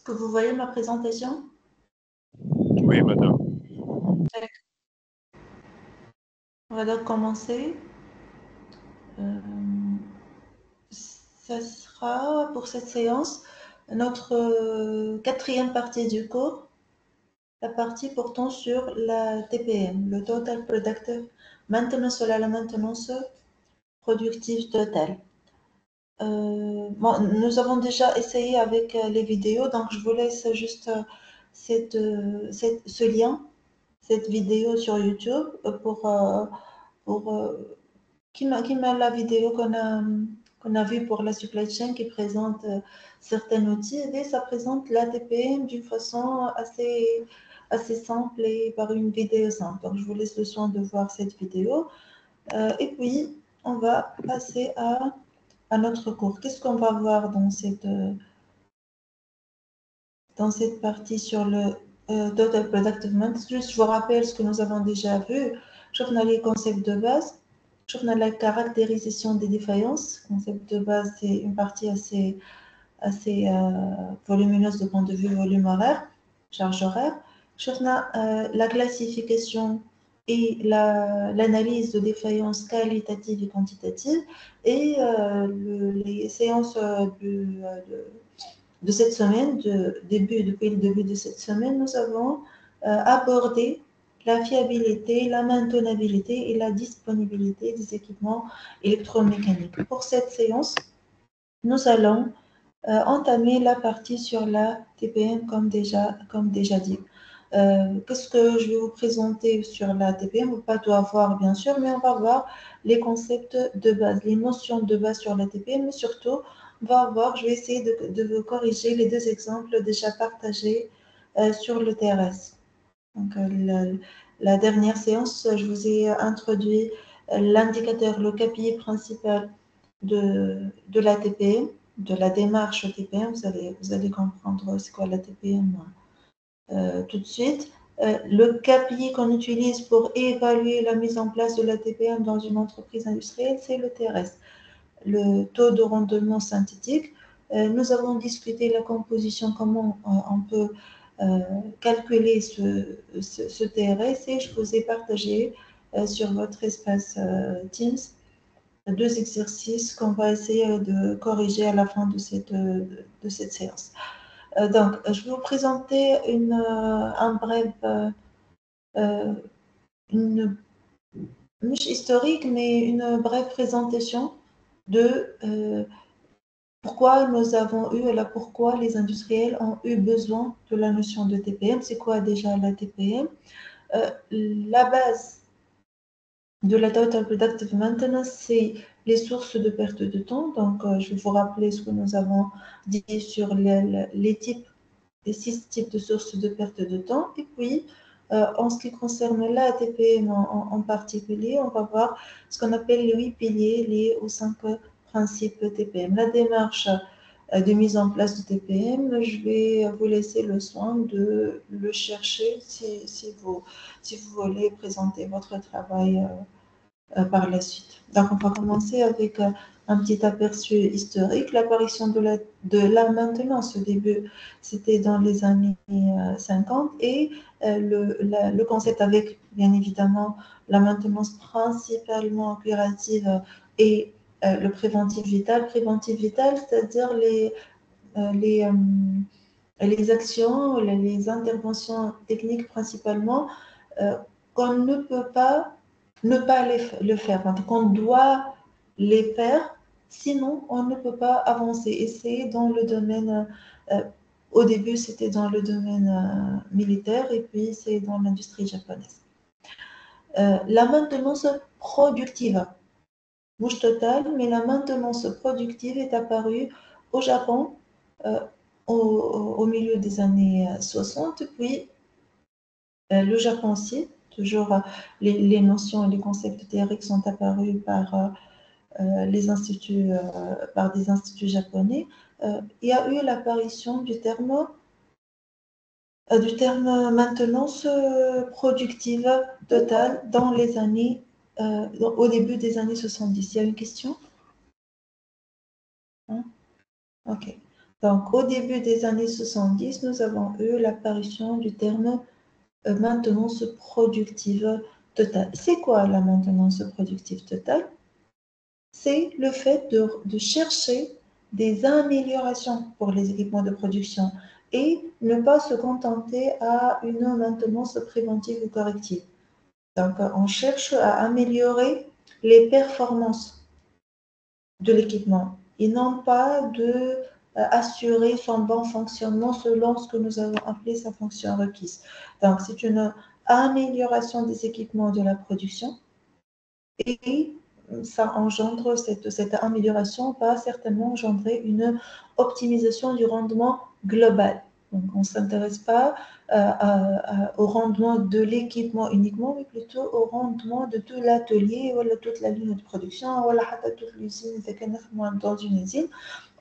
Est-ce que vous voyez ma présentation? Oui, madame. On va donc commencer. Ça sera pour cette séance notre quatrième partie du cours, la partie portant sur la TPM, le Total Productive Maintenance, sur la maintenance productive totale. Bon, nous avons déjà essayé avec les vidéos, donc je vous laisse juste ce lien, cette vidéo sur YouTube pour qui met la vidéo qu'on a vue pour la supply chain qui présente certains outils et ça présente la TPM d'une façon assez simple et par une vidéo simple. Donc, je vous laisse le soin de voir cette vidéo. Et puis, on va passer à notre cours. Qu'est-ce qu'on va voir dans cette partie sur le Total Productive Maintenance? Juste, je vous rappelle ce que nous avons déjà vu. Je reviens les concepts de base. Je reviens la caractérisation des défaillances. Concept de base, c'est une partie assez volumineuse de point de vue volume horaire, charge horaire. Je reviens la classification et l'analyse de défaillances qualitatives et quantitatives. Et les séances de cette semaine, depuis le début de cette semaine, nous avons abordé la fiabilité, la maintenabilité et la disponibilité des équipements électromécaniques. Pour cette séance, nous allons entamer la partie sur la TPM comme déjà dit. Qu'est-ce que je vais vous présenter sur la TPM? On ne va pas tout avoir bien sûr, mais on va voir les concepts de base, les notions de base sur la TPM, mais surtout, on va voir, je vais essayer de vous corriger les deux exemples déjà partagés sur le TRS. Donc, la dernière séance, je vous ai introduit l'indicateur, le KPI principal de la TPM, de la démarche TPM. Vous allez comprendre c'est quoi la TPM tout de suite. Le KPI qu'on utilise pour évaluer la mise en place de la TPM dans une entreprise industrielle, c'est le TRS, le taux de rendement synthétique. Nous avons discuté la composition, comment on peut calculer ce TRS et je vous ai partagé sur votre espace Teams deux exercices qu'on va essayer de corriger à la fin de cette séance. Donc, je vais vous présenter un bref, une historique, mais une brève présentation de pourquoi nous avons eu, pourquoi les industriels ont eu besoin de la notion de TPM. C'est quoi déjà la TPM? La base de la Total Productive Maintenance, c'est les sources de perte de temps. Donc, je vais vous rappeler ce que nous avons dit sur les 6 types de sources de perte de temps. Et puis, en ce qui concerne la TPM en particulier, on va voir ce qu'on appelle les 8 piliers liés aux 5 principes TPM. La démarche de mise en place de TPM, je vais vous laisser le soin de le chercher si vous voulez présenter votre travail par la suite. Donc, on va commencer avec un petit aperçu historique. L'apparition de la maintenance au début, c'était dans les années 50 et le concept avec, bien évidemment, la maintenance principalement curative et le préventif vital. Préventif vital, c'est-à-dire les actions, les interventions techniques principalement qu'on ne peut pas ne pas le faire, donc on doit les faire, sinon on ne peut pas avancer. Et c'est dans le domaine, au début c'était dans le domaine militaire et puis c'est dans l'industrie japonaise. La maintenance productive, bouge totale, mais la maintenance productive est apparue au Japon au milieu des années 60, puis le Japon aussi, toujours les notions et les concepts théoriques sont apparus par des instituts japonais. Il y a eu l'apparition du terme maintenance productive totale dans les années, au début des années 70. Il y a une question? Hein? Ok. Donc, au début des années 70, nous avons eu l'apparition du terme maintenance productive totale. C'est quoi la maintenance productive totale? C'est le fait de chercher des améliorations pour les équipements de production et ne pas se contenter à une maintenance préventive ou corrective. Donc, on cherche à améliorer les performances de l'équipement et non pas de assurer son bon fonctionnement selon ce que nous avons appelé sa fonction requise. Donc, c'est une amélioration des équipements de la production et ça engendre, cette amélioration va certainement engendrer une optimisation du rendement global. Donc, on ne s'intéresse pas au rendement de l'équipement uniquement, mais plutôt au rendement de tout l'atelier, ou toute la ligne de production, ou toute l'usine, dans une usine,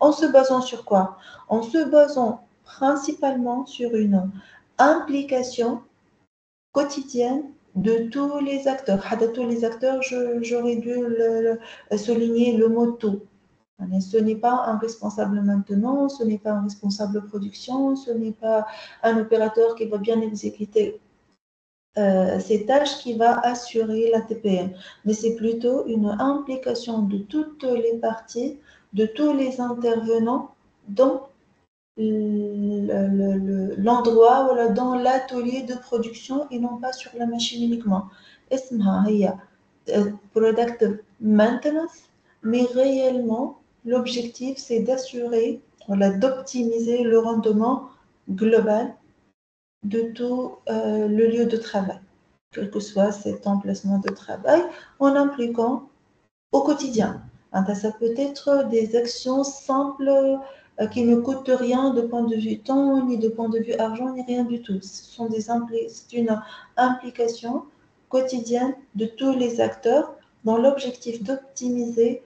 en se basant sur quoi? En se basant principalement sur une implication quotidienne de tous les acteurs. Tous les acteurs, j'aurais dû souligner le mot tout. Ce n'est pas un responsable maintenance, ce n'est pas un responsable production, ce n'est pas un opérateur qui va bien exécuter ces tâches qui va assurer la TPM. Mais c'est plutôt une implication de toutes les parties, de tous les intervenants dans l'endroit voilà, dans l'atelier de production et non pas sur la machine uniquement. اسمها هي product maintenance, mais réellement l'objectif c'est d'assurer voilà, d'optimiser le rendement global de tout le lieu de travail, quel que soit cet emplacement de travail, en impliquant au quotidien. Ça peut être des actions simples qui ne coûtent rien de point de vue temps, ni de point de vue argent, ni rien du tout. C'est une implication quotidienne de tous les acteurs dans l'objectif d'optimiser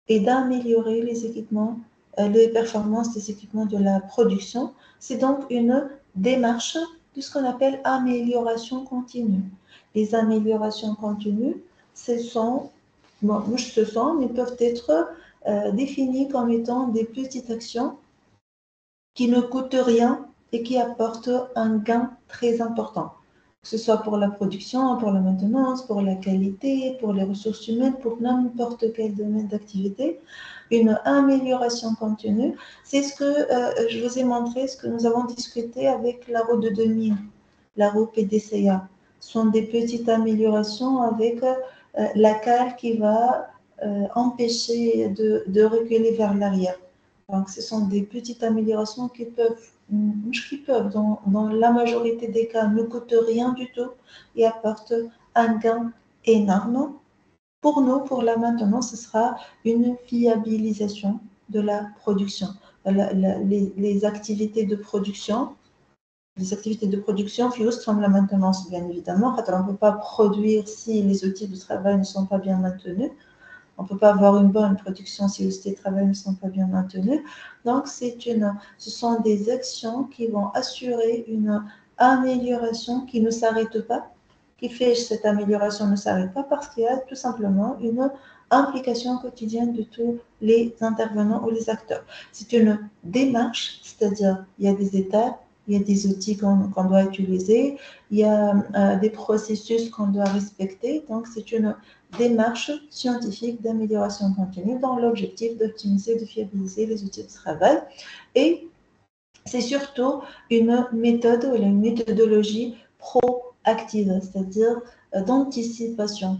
et d'améliorer les équipements, les performances des équipements de la production. C'est donc une démarche de ce qu'on appelle amélioration continue. Les améliorations continues, ce sont mais peuvent être définies comme étant des petites actions qui ne coûtent rien et qui apportent un gain très important, que ce soit pour la production, pour la maintenance, pour la qualité, pour les ressources humaines, pour n'importe quel domaine d'activité. Une amélioration continue, c'est ce que je vous ai montré, ce que nous avons discuté avec la roue de 2000, la roue PDCA. Ce sont des petites améliorations avec la cale qui va empêcher de reculer vers l'arrière. Donc, ce sont des petites améliorations qui peuvent dans la majorité des cas, ne coûtent rien du tout et apportent un gain énorme. Pour nous, pour la maintenance, ce sera une fiabilisation de la production. Les activités de production, fusent comme la maintenance, bien évidemment. On ne peut pas produire si les outils de travail ne sont pas bien maintenus. On ne peut pas avoir une bonne production si les outils de travail ne sont pas bien maintenus. Donc, ce sont des actions qui vont assurer une amélioration qui ne s'arrête pas, qui fait que cette amélioration ne s'arrête pas parce qu'il y a tout simplement une implication quotidienne de tous les intervenants ou les acteurs. C'est une démarche, c'est-à-dire il y a des étapes, il y a des outils qu'on doit utiliser, il y a des processus qu'on doit respecter. Donc, c'est une démarche scientifique d'amélioration continue dans l'objectif d'optimiser, de fiabiliser les outils de travail. Et c'est surtout une méthode ou une méthodologie proactive, c'est-à-dire d'anticipation.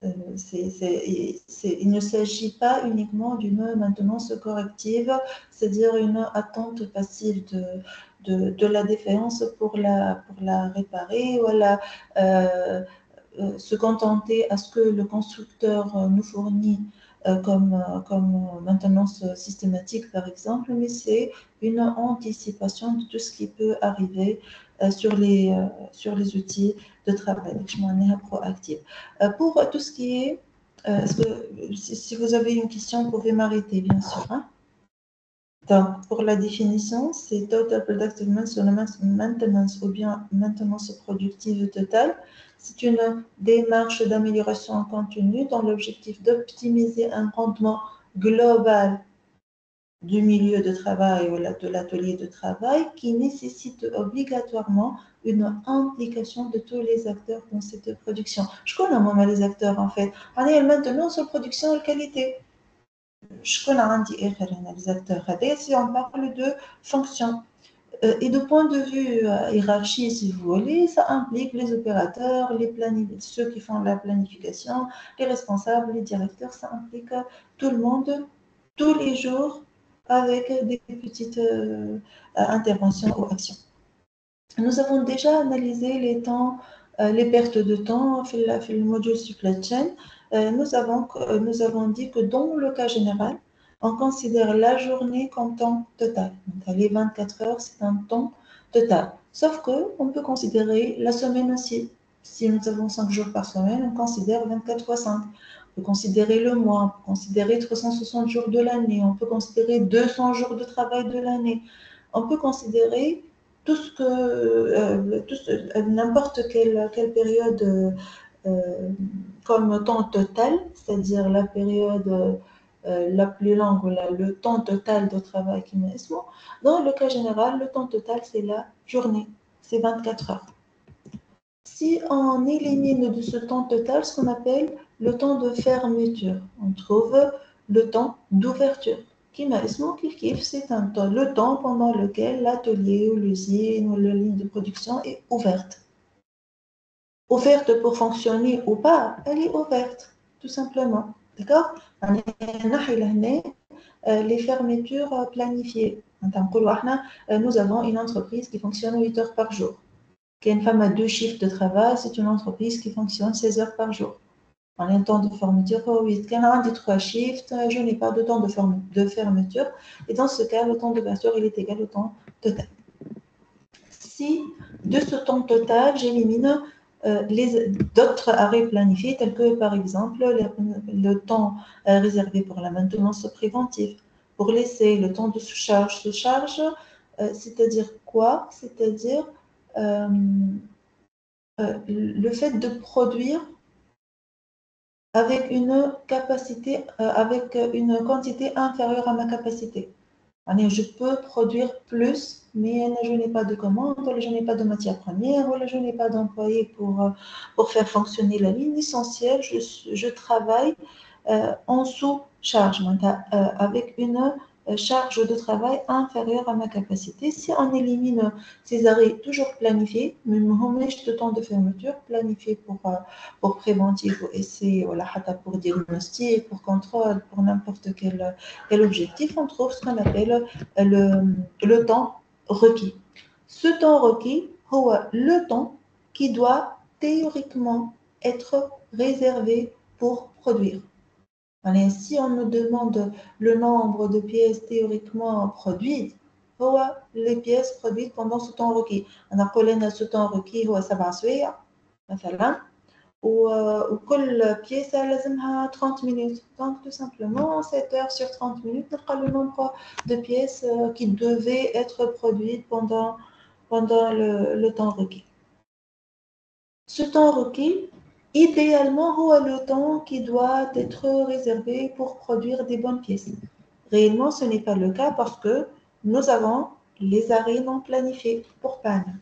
Il ne s'agit pas uniquement d'une maintenance corrective, c'est-à-dire une attente passive de la défaillance pour la réparer, voilà, se contenter à ce que le constructeur nous fournit comme maintenance systématique, par exemple, mais c'est une anticipation de tout ce qui peut arriver sur les outils de travail. Donc, je m'en ai proactive. Pour tout ce qui est, si vous avez une question, vous pouvez m'arrêter, bien sûr. Hein. Donc, pour la définition, c'est Total Productive Maintenance ou bien maintenance productive totale. C'est une démarche d'amélioration continue dans l'objectif d'optimiser un rendement global du milieu de travail ou de l'atelier de travail qui nécessite obligatoirement une implication de tous les acteurs dans cette production. Je connais moi les acteurs en fait. On est maintenant sur production et qualité. Je connais les acteurs. Si on parle de fonction. Et de point de vue hiérarchie, si vous voulez, ça implique les opérateurs, ceux qui font la planification, les responsables, les directeurs, ça implique tout le monde, tous les jours, avec des petites interventions ou actions. Nous avons déjà analysé les temps, les pertes de temps dans le module supply chain. Nous avons dit que dans le cas général, on considère la journée comme temps total. Donc, les 24 heures, c'est un temps total. Sauf qu'on peut considérer la semaine aussi. Si nous avons 5 jours par semaine, on considère 24 fois 5. On peut considérer le mois, on peut considérer 360 jours de l'année, on peut considérer 200 jours de travail de l'année. On peut considérer tout ce que, n'importe quelle période comme temps total, c'est-à-dire la période la plus longue, le temps total de travail qui met. Dans le cas général, le temps total, c'est la journée, c'est 24 heures. Si on élimine de ce temps total ce qu'on appelle le temps de fermeture, on trouve le temps d'ouverture. C'est le temps pendant lequel l'atelier ou l'usine ou la ligne de production est ouverte. Ouverte pour fonctionner ou pas, elle est ouverte, tout simplement. D'accord? Les fermetures planifiées. Nous avons une entreprise qui fonctionne 8 heures par jour. Qui a une femme à 2 chiffres de travail, c'est une entreprise qui fonctionne 16 heures par jour. On a un temps de fermeture, oui, quand on dit 3 shifts, je n'ai pas de temps de fermeture. Et dans ce cas, le temps d'ouverture, il est égal au temps total. Si de ce temps total, j'élimine d'autres arrêts planifiés, tels que par exemple le temps réservé pour la maintenance préventive, pour l'essai, le temps de sous-charge. Sous-charge, c'est-à-dire quoi? C'est-à-dire le fait de produire avec une capacité, avec une quantité inférieure à ma capacité. Je peux produire plus, mais je n'ai pas de commande, je n'ai pas de matière première, je n'ai pas d'employé pour faire fonctionner la ligne. L'essentiel, je travaille en sous-charge, avec une charge de travail inférieure à ma capacité. Si on élimine ces arrêts toujours planifiés, même de temps de fermeture, planifiés pour préventif ou essai, pour diagnostic, pour contrôle, pour n'importe quel objectif, on trouve ce qu'on appelle le temps requis. Ce temps requis, c'est le temps qui doit théoriquement être réservé pour produire. Si on nous demande le nombre de pièces théoriquement produites, les pièces produites pendant ce temps requis. On a ce temps requis, c'est 7 سوايع مثلا. وكل pièce لازمها 30 minutes. Donc tout simplement 7 heures sur 30 minutes, on a le nombre de pièces qui devaient être produites pendant le temps requis. Ce temps requis, idéalement, c'est le temps qui doit être réservé pour produire des bonnes pièces. Réellement, ce n'est pas le cas parce que nous avons les arrêts non planifiés pour panne.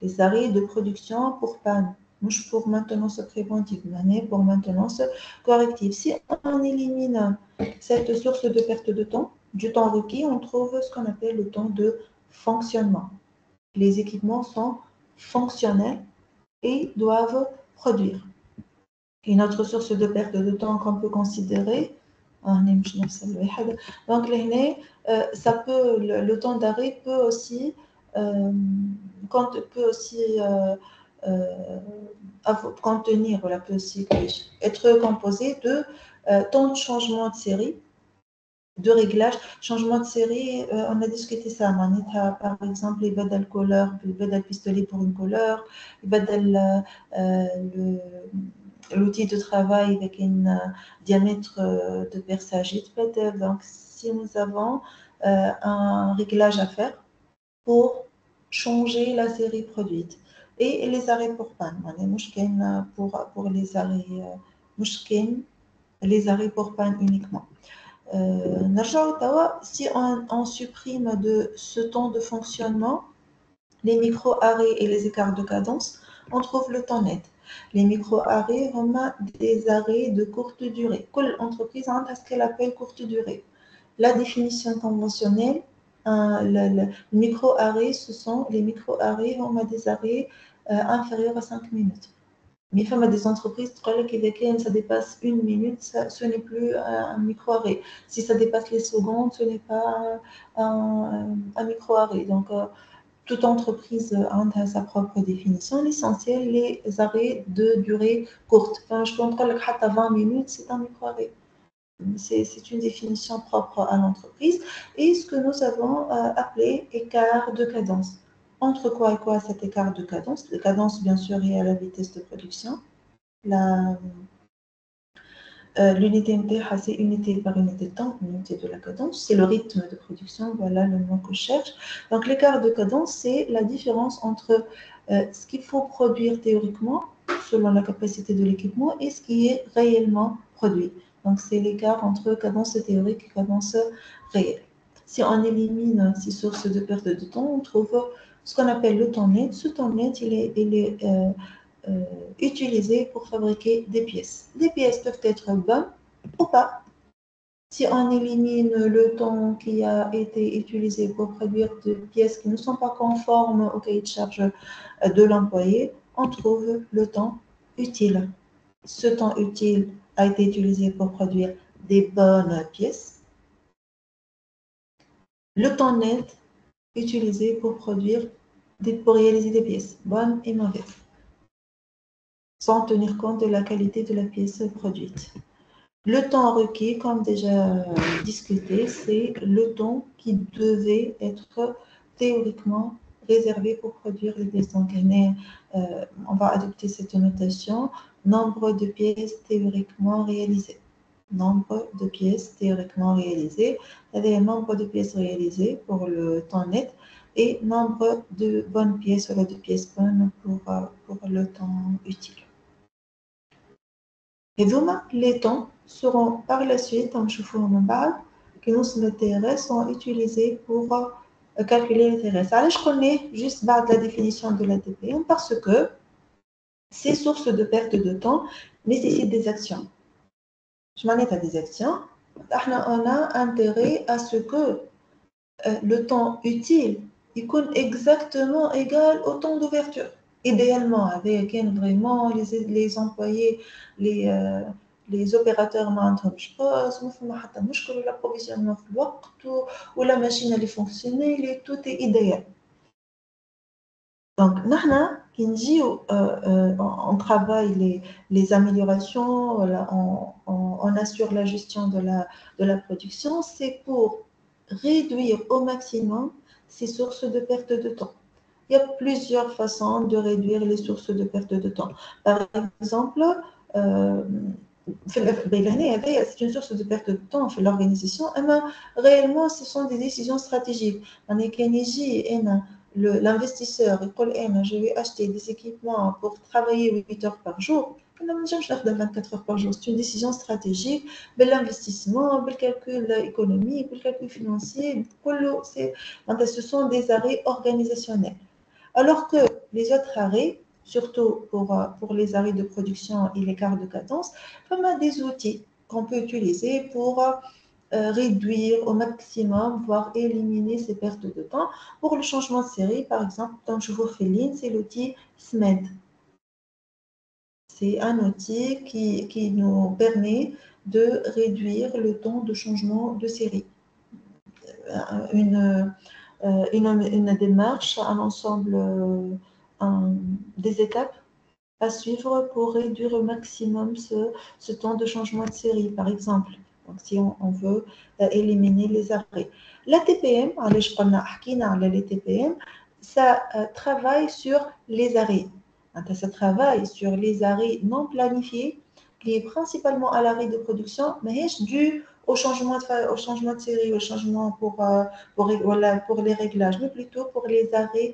Les arrêts de production pour panne. Mouche pour maintenance préventive, mais pour maintenance corrective. Si on élimine cette source de perte de temps, du temps requis, on trouve ce qu'on appelle le temps de fonctionnement. Les équipements sont fonctionnels et doivent produire. Une autre source de perte de temps qu'on peut considérer, donc ça peut, le temps d'arrêt peut aussi, contenir, peut aussi être composé de temps de changement de série, de réglage. Changement de série, on a discuté ça. Par exemple, il va dans le couleur, il va dans le pistolet pour une couleur, il va dans l'outil de travail avec un diamètre de perçage. Donc, si nous avons un réglage à faire pour changer la série produite. Et les arrêts pour panne. Pour les arrêts, les arrêts pour panne uniquement. Si on supprime de ce temps de fonctionnement les micro-arrêts et les écarts de cadence, on trouve le temps net. Les micro-arrêts ont des arrêts de courte durée. Quelle entreprise a ce qu'elle appelle courte durée? La définition conventionnelle, le micro-arrêt, ce sont les micro-arrêts ont des arrêts inférieurs à 5 minutes. Mais il y a des entreprises qui ça dépasse une minute, ce n'est plus un micro-arrêt. Si ça dépasse les secondes, ce n'est pas un micro-arrêt. Donc, toute entreprise a sa propre définition. L'essentiel, les arrêts de durée courte. Enfin, je peux en dire que 20 minutes, c'est un micro-arrêt. C'est une définition propre à l'entreprise. Et ce que nous avons appelé écart de cadence. Entre quoi et quoi cet écart de cadence? La cadence, bien sûr, est à la vitesse de production. L'unité MTH, c'est unité par unité de temps, unité de la cadence. C'est le rythme de production, voilà le mot que je cherche. Donc, l'écart de cadence, c'est la différence entre ce qu'il faut produire théoriquement, selon la capacité de l'équipement, et ce qui est réellement produit. Donc, c'est l'écart entre cadence théorique et cadence réelle. Si on élimine ces sources de perte de temps, on trouve ce qu'on appelle le temps net. Ce temps net, il est utilisé pour fabriquer des pièces. Les pièces peuvent être bonnes ou pas. Si on élimine le temps qui a été utilisé pour produire des pièces qui ne sont pas conformes au cahier de charge de l'employé, on trouve le temps utile. Ce temps utile a été utilisé pour produire des bonnes pièces. Le temps net utilisé pour réaliser des pièces bonnes et mauvaises, sans tenir compte de la qualité de la pièce produite. Le temps requis, comme déjà discuté, c'est le temps qui devait être théoriquement réservé pour produire les pièces. Donc, on va adopter cette notation, nombre de pièces théoriquement réalisées. Nombre de pièces théoriquement réalisées, c'est-à-dire nombre de pièces réalisées pour le temps net et nombre de bonnes pièces ou de pièces bonnes pour le temps utile. Et donc, les temps seront par la suite, comme je vous en parle, que nos intérêts sont utilisés pour calculer l'intérêt. Ça, je connais juste la définition de la TPM parce que ces sources de perte de temps nécessitent des actions. Je m'en ai à des actions. On a intérêt à ce que le temps utile soit exactement égal au temps d'ouverture. Idéalement, avec vraiment les employés, les opérateurs ما عندهمش باس وما فما حتى مشكل l'approvisionnement في الوقت ou la machine elle est fonctionnelle, tout est idéal. Donc, on travaille les améliorations, voilà, on assure la gestion de la production, c'est pour réduire au maximum ces sources de perte de temps. Il y a plusieurs façons de réduire les sources de perte de temps. Par exemple, c'est une source de perte de temps في l'organisation, mais réellement, ce sont des décisions stratégiques. L'investisseur, je vais acheter des équipements pour travailler 8 heures par jour. Je vais 24 heures par jour. C'est une décision stratégique. L'investissement, le calcul économique, le calcul financier, ce sont des arrêts organisationnels. Alors que les autres arrêts, surtout pour les arrêts de production et l'écart de cadence, on a des outils qu'on peut utiliser pour réduire au maximum, voire éliminer ces pertes de temps. Pour le changement de série, par exemple, dans Chevaux Féline, c'est l'outil SMED. C'est un outil qui nous permet de réduire le temps de changement de série. Une démarche, un ensemble, des étapes à suivre pour réduire au maximum ce temps de changement de série, par exemple. Donc, si on veut éliminer les arrêts. La TPM, les TPM, ça travaille sur les arrêts. Ça travaille sur les arrêts non planifiés, qui est principalement à l'arrêt de production, mais dû au changement de série, au changement pour les réglages, mais plutôt pour les arrêts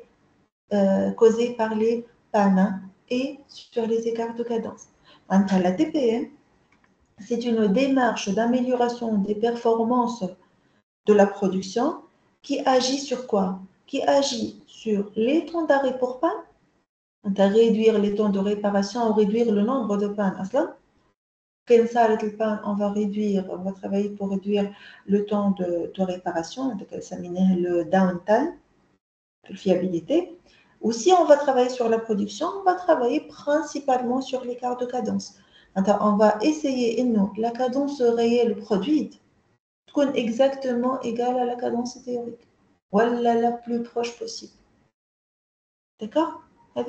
causés par les pannes et sur les écarts de cadence. La TPM, c'est une démarche d'amélioration des performances de la production qui agit sur quoi? Qui agit sur les temps d'arrêt pour panne, à réduire les temps de réparation ou réduire le nombre de pannes. On va réduire, on va travailler pour réduire le temps de réparation, ça s'appelle le downtime, la fiabilité. Ou si on va travailler sur la production, on va travailler principalement sur l'écart de cadence. On va essayer, la cadence réelle produite soit exactement égale à la cadence théorique, ou la plus proche possible. D'accord? C'est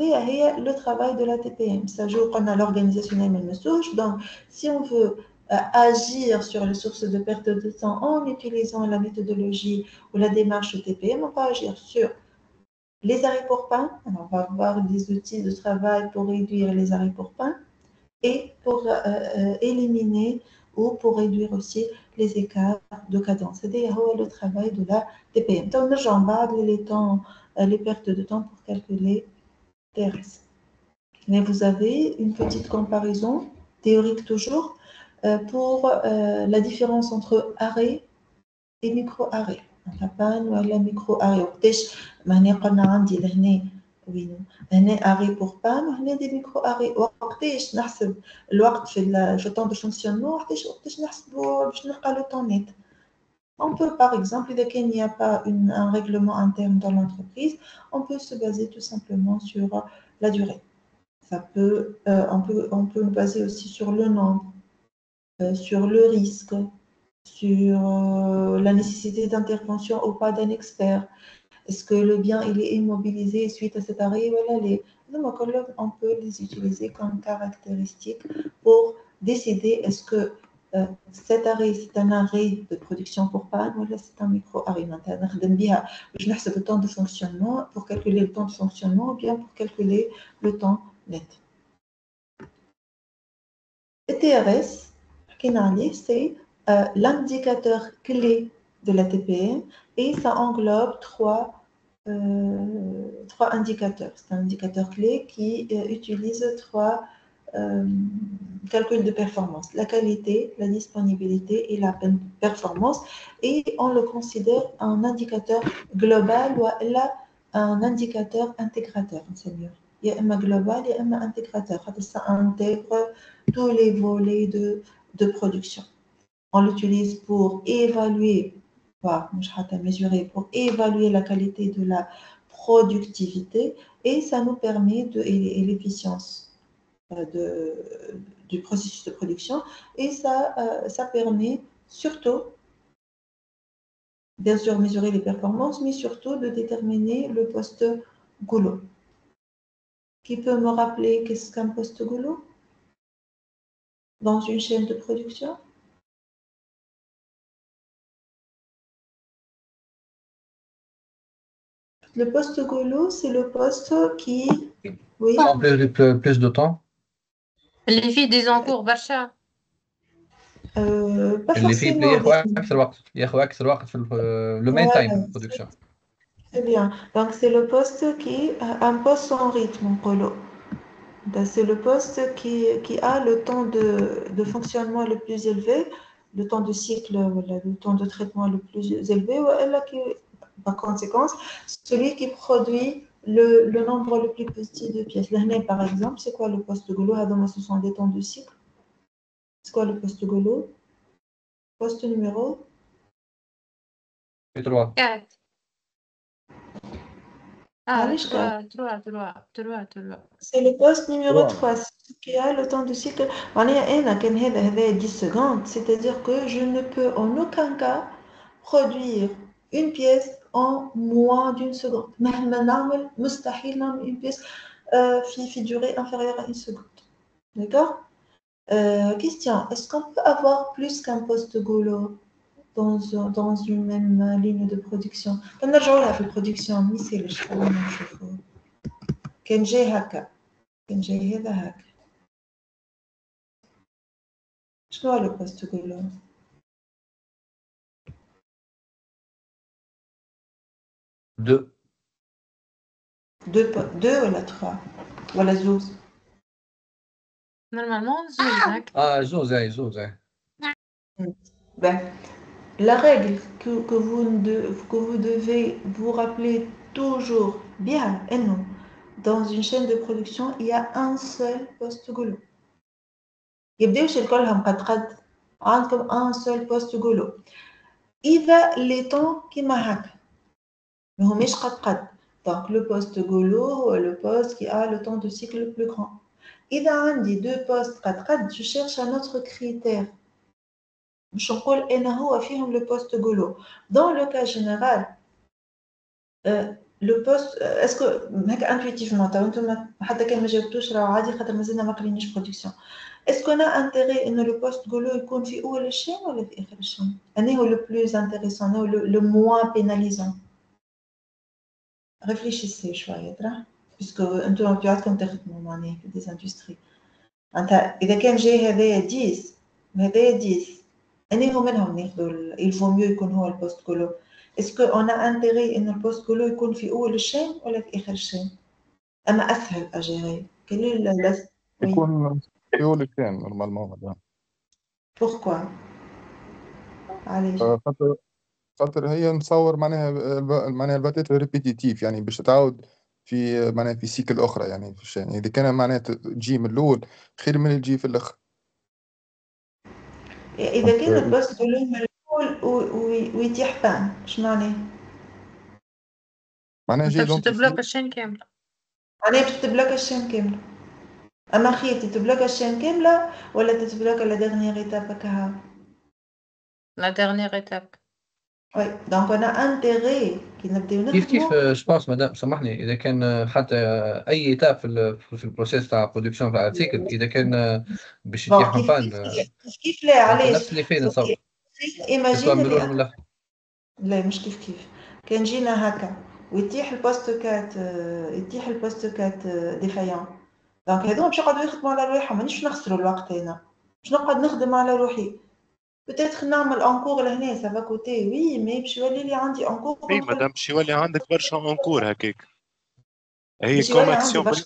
le travail de la TPM. Ça joue qu'on a l'organisationnel même souche. Donc, si on veut agir sur les sources de perte de temps en utilisant la méthodologie ou la démarche TPM, on va agir sur les arrêts pour panne. Alors, on va avoir des outils de travail pour réduire les arrêts pour panne et pour éliminer ou pour réduire aussi les écarts de cadence. C'est le travail de la TPM. Donc, j'en parle les pertes de temps pour calculer TRS. Mais vous avez une petite comparaison théorique toujours pour la différence entre arrêt et micro-arrêt. La panne ou la micro-arrêt. هنا قلنا عندي لهنا وين هنا arrêt pour panne وهنا des micro-arrêts. وقتاش نحسب الوقت في le temps de fonctionnement وقتاش نحسبوا باش نلقى le temps net. On peut, par exemple, dès qu'il n'y a pas un règlement interne dans l'entreprise, on peut se baser tout simplement sur la durée. On peut baser aussi sur le nombre, sur le risque, sur la nécessité d'intervention ou pas d'un expert. Est-ce que le bien il est immobilisé suite à cet arrêt? Voilà, on peut les utiliser comme caractéristiques pour décider est-ce que cet arrêt c'est un arrêt de production pour panne ou c'est un micro-arrêt. Je n'ai le temps de fonctionnement pour calculer le temps de fonctionnement ou bien pour calculer le temps net. Le TRS, c'est l'indicateur clé de la TPM et ça englobe trois indicateurs. C'est un indicateur clé qui utilise trois calculs de performance, la qualité, la disponibilité et la performance, et on le considère un indicateur global ou un indicateur intégrateur, Seigneur. Il y a un global et un intégrateur. Ça intègre tous les volets de production. On l'utilise pour évaluer, mesurer, pour évaluer la qualité de la productivité et ça nous permet et l'efficience du processus de production et ça permet surtout, bien sûr, mesurer les performances, mais surtout de déterminer le poste goulot. Qui peut me rappeler qu'est-ce qu'un poste goulot dans une chaîne de production? Le poste goulot, c'est le poste qui... Oui. Plus de temps. اللي فيه دي زونكور برشا. Pas اللي فيه forcément. ياخذ أكثر وقت في le main time production. Très bien. Donc, c'est le poste qui un poste sans rythme, en gros. C'est le poste qui a le temps de fonctionnement le plus élevé, le temps de cycle, le temps de traitement le plus élevé, par conséquence, celui qui produit le nombre le plus petit de pièces. L'année, par exemple, c'est quoi le poste de goulot? Ce sont des temps de cycle. C'est quoi le poste de goulot? Poste numéro 3. 4. Allez, 3. C'est le poste numéro 3, qui a le temps de cycle. Il y a 10 secondes, c'est-à-dire que je ne peux en aucun cas produire une pièce en moins d'une seconde. Une pièce في durée inférieure à une seconde. D'accord? Question, est-ce qu'on peut avoir plus qu'un poste goulot dans une même ligne de production? كنرجعوا لها في البرودكسيون ما يصيرش خلينا نشوفوا. كان جاي هكا كان جاي هذا هكا. شنو هو لو بوست goulot? 2. 2 ولا 3 ولا زوز؟ Normalement, زوز هكا. زوز. Ben, la règle que vous devez vous rappeler toujours bien, et non, dans une chaîne de production, il y a un seul poste goulot. يبداوش الكلهم قد عندكم un seul poste goulot. إذا les temps كيما هكا ما هماش قد donc le poste goulot هو le poste qui a le temps de cycle le plus grand. إذا عندي deux postes قد je cherche un autre critère باش نقول أنا هو فيهم le poste goulot. Dans le cas général le poste est-ce que هكا intuitivement تو انتم حتى كان ما جاوبتوش راه عادي خاطر مازلنا ما قريناش production. Est-ce qu'on a intérêt إنه le poste goulot يكون في أول الشين ولا في آخر الشين؟ أنهي هو le plus intéressant أنهي هو le moins pénalisant؟ réfléchissez شوية ترى puisque أنتم بتاعتكم تخدموا معناها في des industries. معناتها إذا كان جاي هذايا 10 وهذايا 10 أنهي هو منهم ناخذوا il vaut mieux يكون هو البوست goulot. Est-ce qu'on a intérêt إنه البوست goulot يكون في أول الشين ولا في آخر الشين؟ أما أسهل à gérer. Quel est le oui. يكون في أول الشين نورمالمون. Pourquoi؟ علاش؟ خاطر هي نتصور معناها الباتات ريبيتيتيف يعني باش تعاود في معناها في سيكل أخرى يعني في الشين. إذا كان معناها تجي من الأول خير من تجي في الآخر. إذا كان البوست goulot من الأول ويتيح بان إيش معناه؟ معناها انت جاي باش تبلوك الشين كاملة. معناها باش تبلوك الشين كاملة. أما خير تبلوك الشين كاملة ولا تتبلوك لا ديرنيير إيتاب هكاها؟ لا ديرنيير إيتاب. وي دونك أنا انتيغي كي نبداو كيف نخدمو جو بونس مدام سامحني اذا كان حتى اي ايتاب في البروسيس تاع برودكسيون تاع السيكل اذا كان باش بون يتيحهم بان كيف لا علاش؟ نفس اللي فين نتصور ايماجين من الاول اللي من الاخر. لا مش كيف كان جينا هكا ويتيح البوست كات يتيح البوست كات ديفايون دونك هذوما باش يقعدوا يخدموا على رواحهم مانيش نخسروا الوقت هنا باش نقعد نخدم على روحي بتاتخ نعمل انكور لهنا سافا كوتي وي مي باش يولي لي عندي انكور اي مادام باش يولي عندك برشا انكور هكاك. هي باش يولي عندي كوماكسيون برشا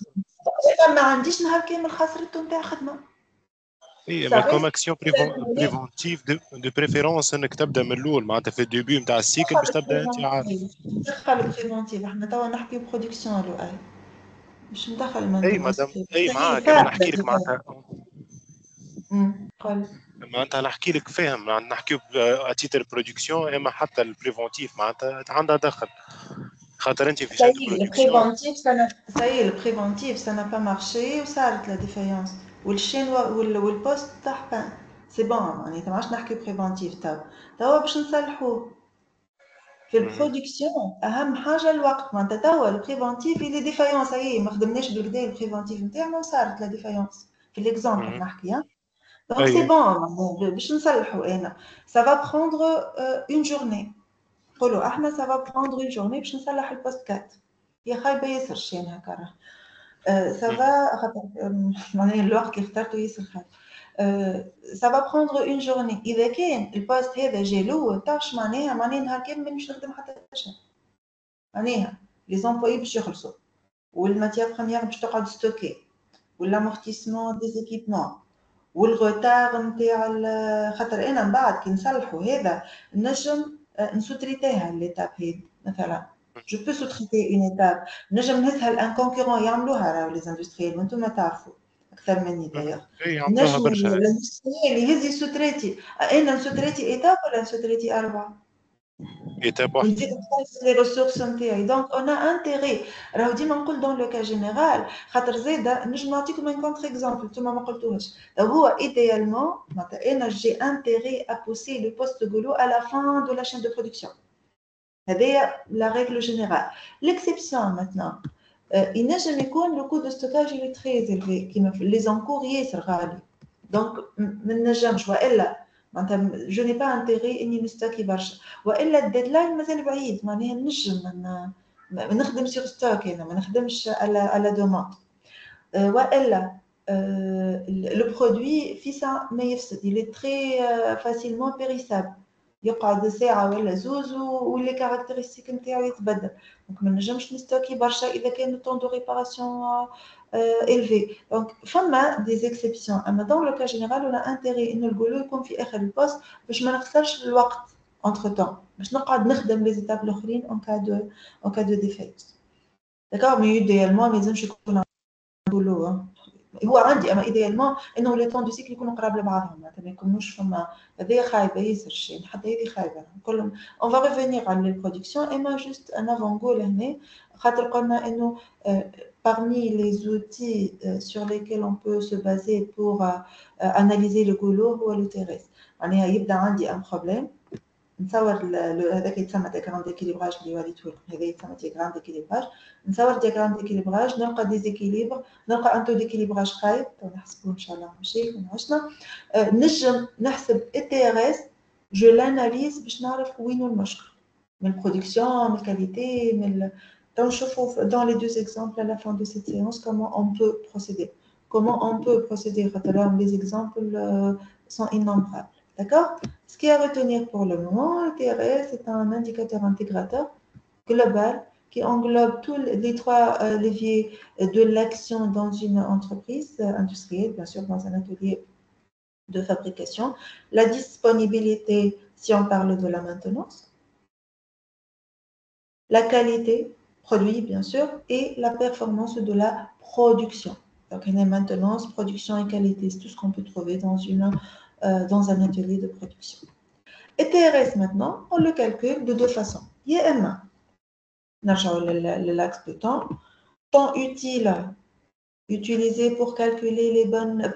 ما عنديش نهار كامل خسرته نتاع خدمه اي ما كوماكسيون بريفونتيف دو بريفيرونس انك تبدا من الاول معناتها في الديبي نتاع السيكل باش تبدا انت عارف. ندخل بريفونتيف احنا توا نحكي برودكسيون لو اي مش ندخل من اي مادام اي معاك انا نحكي لك معناتها قول معناتها نحكي لك فاهم نحكيو اتيتر برودكسيون اما حتى البريفونتيف معناتها عندها دخل خاطر انت في شاد برودكسيون ساي البريفونتيف ça n'a pas marché وصارت لا ديفايونس والشين والبوست تحت سي بون معناتها ما عادش نحكي بريفونتيف توا باش نصلحوه في البرودكسيون اهم حاجه الوقت معناتها توا البريفونتيف اللي ديفايونس اي ما خدمناش بالكدا البريفونتيف نتاعنا وصارت لا ديفايونس في ليكزامبل نحكي ها دونك سي بون باش نصلحوا انا ça va prendre une journée نقولوا احنا ça va prendre une journée باش نصلح البوست كات هي خايبه ياسر الشين هكا ça va خاطر معناها الوقت اللي اخترته ياسر خايب ça va prendre une journée اذا كان البوست هذا جا الاول تعرفش معناها نهار كامل مش نخدم حتى شيء معناها لي زومبلوي باش يخلصوا والماتيير بروميير باش تقعد ستوكي والامورتيسمون دي زيكيبمون والغوتار نتاع خاطر انا من بعد كي نصلحوا هذا نجم نسوتريتيها ليتاب هذه مثلا جو بو سوتريتي اون ايتاب نجم نهزها لان كونكورون يعملوها راهو لي اندستريال وانتم تعرفوا اكثر مني دايوغ نجم الاندستريال يهز يسوتريتي انا نسوتريتي ايتاب ولا نسوتريتي 4 ايتاب واحده ونزيد نخلص لي ريسورس نتاعي دونك اون انتيغي راهو ديما نقول دون لو كا جينيرال خاطر زاده نجم نعطيكم ان كونتر اكزومبل نتوما ما قلتوهاش هو ايديالمون معناتها انا جي انتيغي ا بوسي لو بوست غولو ا لا فان دو لا شين دو برودكسيون هذه لا ريغل جينيرال ليكسيبسيون ماتنا ينجم يكون لو كو دو ستوكاج لي تري زيلفي كيما في لي زونكور ياسر غالي دونك ما نجمش والا معناتها جو ني با انتيغي اني نستاكي برشا والا الديدلاين مازال بعيد معناها نجم نخدم سيغ ستوك انا ما نخدمش على دوموند والا لو برودوي في ساعه ما يفسد il est très facilement périssable يقعد ساعة ولا زوز واللي كاركتيرستيك نتاعو يتبدل. دونك ما نجمش نستوكي برشا إذا كان لو طون دو ريباراسيون élevé. دونك فما دي زيكسيبسيون، أما دون لو كا جينيرال ولا انتيغي إنه الغلو يكون في آخر البوست باش ما نخسرش الوقت entre temps، باش نقعد نخدم لي زيتاب الآخرين en cas de défaite. داكوغ مي إيديالمون ما يلزمش يكون غلو، هو عندي اما ايديالمون انه لي طون دو سيكل يكونوا قراب لبعضهم، معناتها ما يكونوش فما هذه خايبه ياسر شيء، حتى هذه خايبه كلهم. اون فا ريفينير على البرودكسيون اما جوست ان افون غول هنا، خاطر قلنا انه parmi les outils sur lesquels on peut se baser pour analyser le goulot هو لو تيريس. معناها يبدا عندي ان بروبليم نصور هذاك يتسمى دياغرام ديكيليبراج اللي وريته لكم، هذا يتسمى دياغرام ديكيليبراج. نصور دياغرام ديكيليبراج نلقى ديزيكيليبر، نلقى ان تو ديكيليبراج خايب، نحسبوه ان شاء الله ماشي كنا عشنا. نجم نحسب التي ار اس، جو لاناليز باش نعرف وين المشكل من البرودكسيون، من الكاليتي، من نشوفوا دون لي دو اكزامبل à la fin de cette séance comment on peut procéder. Comment on peut procéder خاطر les exemples sont innombrables. D'accord? Ce qui est à retenir pour le moment, le TRS est un indicateur intégrateur global qui englobe tous les trois leviers de l'action dans une entreprise industrielle, bien sûr dans un atelier de fabrication. La disponibilité, si on parle de la maintenance, la qualité, produit bien sûr, et la performance de la production. Donc, il y a maintenance, production et qualité, c'est tout ce qu'on peut trouver dans un atelier de production. Et TRS maintenant, on le calcule de deux façons. YMA, l'axe de temps utile utilisé pour calculer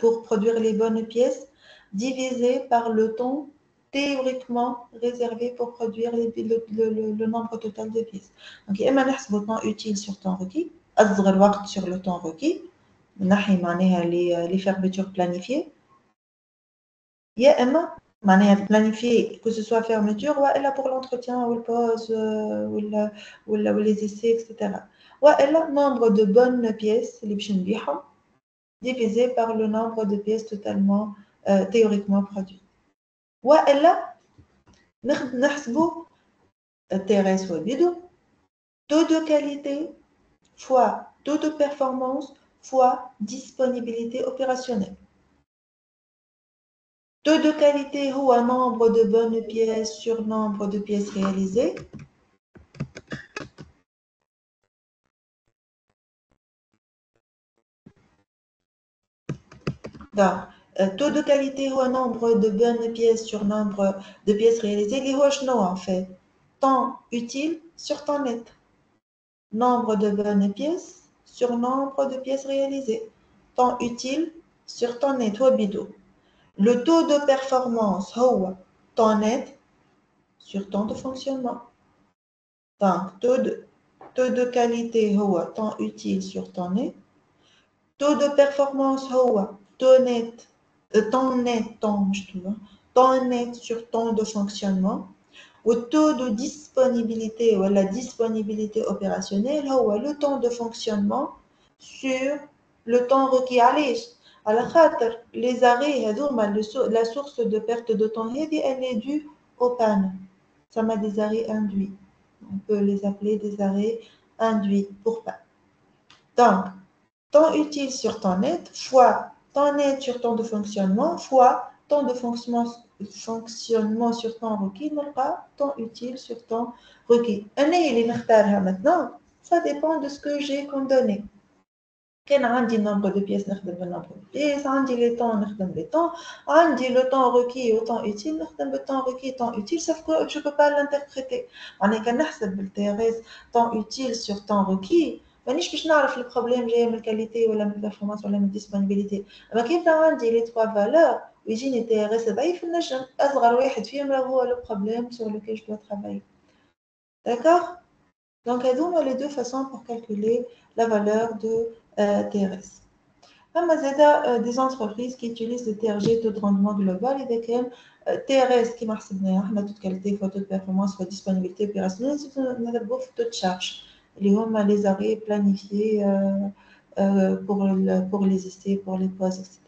pour produire les bonnes pièces, divisé par le temps théoriquement réservé pour produire le nombre total de pièces. Donc, YMA, نحسب le temps utile sur temps requis, أصغر وقت sur le temps requis, نحي معناها les fermetures planifiées. YMA, معناها planifier que ce soit fermeture ou elle pour l'entretien ou le pause ou les essais, etc. Ou elle nombre de bonnes pièces اللي باش نبيعهم divisé par le nombre de pièces totalement théoriquement produites. Ou elle نحسبوا TRS وبيدو taux de qualité fois taux de performance fois disponibilité opérationnelle. Taux de qualité ou un nombre de bonnes pièces sur nombre de pièces réalisées. Donc, taux de qualité ou un nombre de bonnes pièces sur nombre de pièces réalisées. Les roches en fait. Temps utile sur temps net. Nombre de bonnes pièces sur nombre de pièces réalisées. Temps utile sur temps net. Le taux de performance ou temps net sur temps de fonctionnement. Donc, taux de qualité ou temps utile sur temps net. Taux de performance ou temps net sur temps de fonctionnement. Ou taux de disponibilité ou la disponibilité opérationnelle ou le temps de fonctionnement sur le temps requis. À la خاطر les arrêts la source de perte de temps elle est due aux pannes. Ça m'a des arrêts induits. On peut les appeler des arrêts induits pour panne. Donc, temps utile sur temps net fois temps net sur temps de fonctionnement fois temps de fonctionnement sur temps requis, non pas temps utile sur temps requis. Maintenant, ça dépend de ce que j'ai comme données. كان عندي nombre de pièces نخدم بالnombre de pièces، عندي les temps نخدم les temps، عندي le temps requis au temps utile نخدم بالtemps requis temps utile، sauf que je peux pas l'interpréter. معناها كان نحسب بالTRS temps utile sur temps requis مانيش باش نعرف البروبليم جاي من الكاليتي ولا من البرفورمانس ولا من الديسبونيبيليتي. اما كي يبدا عندي لي توا فالور ويجيني TRS ضعيف نجم اصغر واحد فيهم هو لو بروبليم sur lequel je dois travailler. D'accord? Donc, هذوما les deux façons pour calculer la valeur de TRS. des entreprises qui utilisent le TRG, taux de rendement global, et desquelles TRS qui marche bien, toute qualité, taux de performance, disponibilité opérationnelle, c'est un taux de charge. Les arrêts planifiés pour les essais, pour les pauses, etc.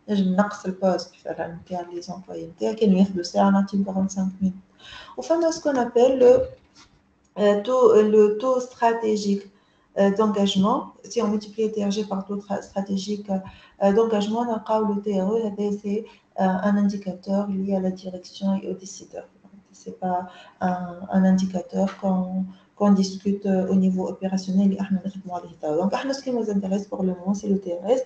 Je n'aqs le pause pour faire les employés. كانوا ياخذوا ساعة نعطيهم 45 minutes. Enfin, ce qu'on appelle le taux stratégique d'engagement. Si on multiplie le TRG par taux stratégique d'engagement, le TRE, c'est un indicateur lié à la direction et aux décideurs. Ce n'est pas un indicateur qu'on discute au niveau opérationnel. Donc, ce qui nous intéresse pour le moment, c'est le TRS.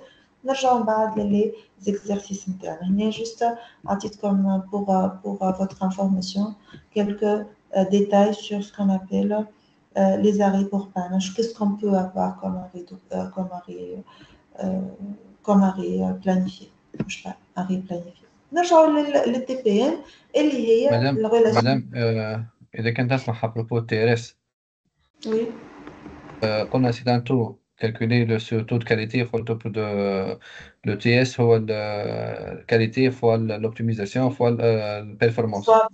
نرجعوا بعد les exercices internes. Juste à titre comme pour votre information, quelques détails sur ce qu'on appelle les arrêts pour panne. Qu'est-ce qu'on peut avoir comme arrêt planifié? Je sais pas, arrêt planifié. نرجعوا للTPM اللي هي مدام إذا كنت تسمح à propos de TRS. Oui. قلنا c'est un taux calculé le taux de qualité fois le taux de le TS fois la qualité fois l'optimisation fois la performance. Soit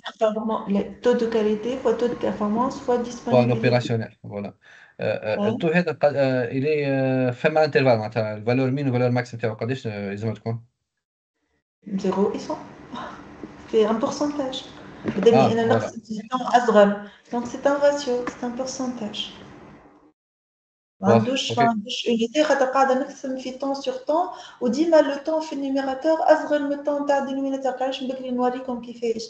le taux de qualité fois taux de performance fois disponibilité. Fois l'opérationnel, voilà. Le taux هذا il est فما intervalle معناتها الفالور مين والفالور ماكس نتاعو قداش لازم تكون؟ 0 et 100. C'est un pourcentage. Voilà. Donc c'est un ratio, c'est un pourcentage. واضح. ما عندوش unité خاطر قاعده نقسم في طون سور طون وديما لو طون في النيميراتور اصغر من الطون تاع الدينوميناتور. علاش بكري نوريكم كيفاش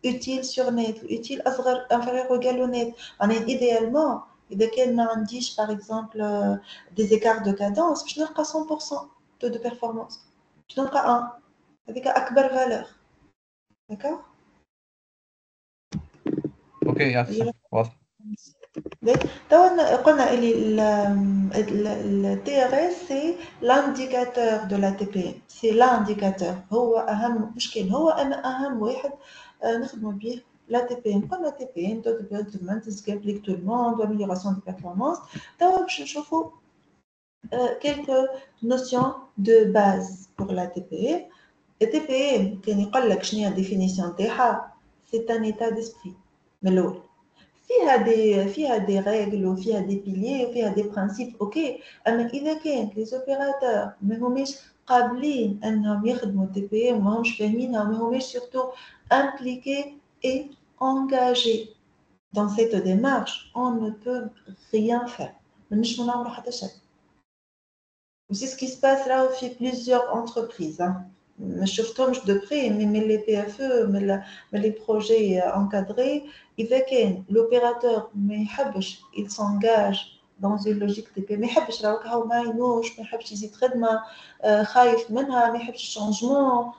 utile sur net utile اصغر inférieur ou égal au net. معناها idéalement اذا كان ما عنديش par exemple des écarts de cadence باش نلقى 100% taux de performance باش نلقى 1 هذيك اكبر valeur. D'accord. اوكي يا واضح. قلنا le TRS c'est l'indicateur de la TPM. C'est l'indicateur. هو أهم مش كان هو أهم واحد نخدموا به la TPM. قلنا TPM taux de performance qui applique tout le monde, amélioration de performance. توا باش نشوفوا quelques notions de base pour la TPM. La TPM كان يقول لك شنو هي الديفينيسيون تاعها؟ c'est un état d'esprit من الأول. فيها des règles وفيها des piliers وفيها des principes اوكي. اما اذا كان les opérateurs ما هماش قابلين انهم يخدموا تي بي ام ما همش فاهمينها وما هماش surtout impliqués et engagés dans cette démarche, on ne peut rien faire. مانيش نعملوا حتى شيء. C'est ce qui se passe là في plusieurs entreprises. Je شفتهمش de près, mais les PFE, mais les projets encadrés, l'opérateur il s'engage dans une logique TP. ما يحبش راهو هاو ما ينوش ما يحبش يزيد خدمة خايف منها ما يحبش الشانجمون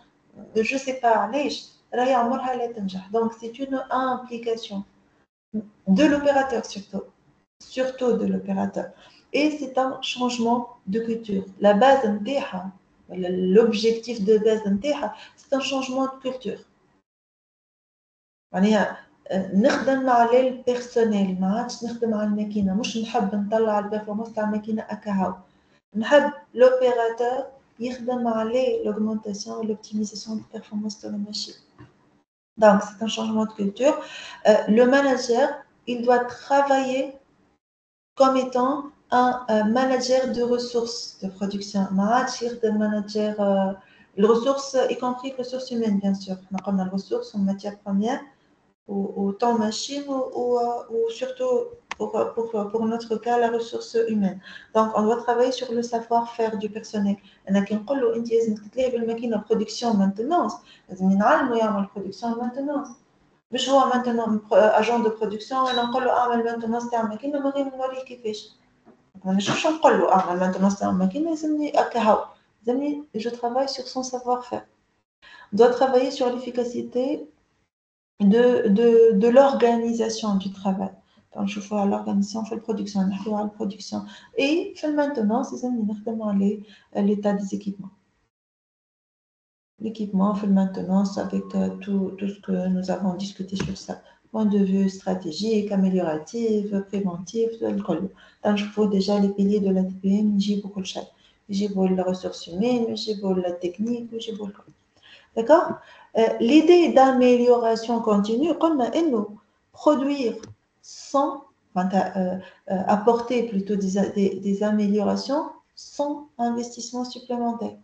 je sais pas علاش راهي عمرها لا تنجح. Donc c'est une implication de l'opérateur surtout de l'opérateur. Et c'est un changement de culture. La base نتاعها l'objectif de base نتاعها c'est un changement de culture. معناها نخدم على البيرسونيل ما عادش نخدم على الماكينه. مش نحب نطلع البيرفورمانس تاع الماكينه اكاهو. نحب l'opérateur يخدم على l'augmentation et l'optimisation de performance de la machine. Donc c'est un changement de culture. Le manager il doit travailler comme étant un manager de ressources de production. ما عادش يخدم manager les ressources y compris les ressources humaines bien sûr. On a les ressources en matière première au temps machine ou surtout pour notre cas la ressource humaine. Donc on doit travailler sur le savoir-faire du personnel. أنا كي نقول له أنت لازم تتلاهي بالماكينة production maintenance لازم ينعلموا يعمل production maintenance. مش هو maintenant agent de production أنا نقول له أعمل maintenance تاع الماكينة من غير ما نوريه كيفاش. ما نجمش نقول له أعمل maintenance تاع الماكينة لازمني أكهو. لازمني je travaille sur son savoir-faire. On doit travailler sur l'efficacité de l'organisation du travail. Donc, je fais l'organisation, on fait la production, on fait la production. Et fait le maintenance, c'est l'état des équipements. L'équipement, on fait le maintenance avec tout ce que nous avons discuté sur ça. Point de vue stratégique, amélioratif, préventif, donc je fais déjà les piliers de la TPM, j'ai beaucoup de choses. J'ai beaucoup de ressources humaines, j'ai beaucoup de technique, j'ai beaucoup de... D'accord. L'idée d'amélioration continue, comme nous produire sans apporter plutôt des améliorations sans investissement supplémentaire.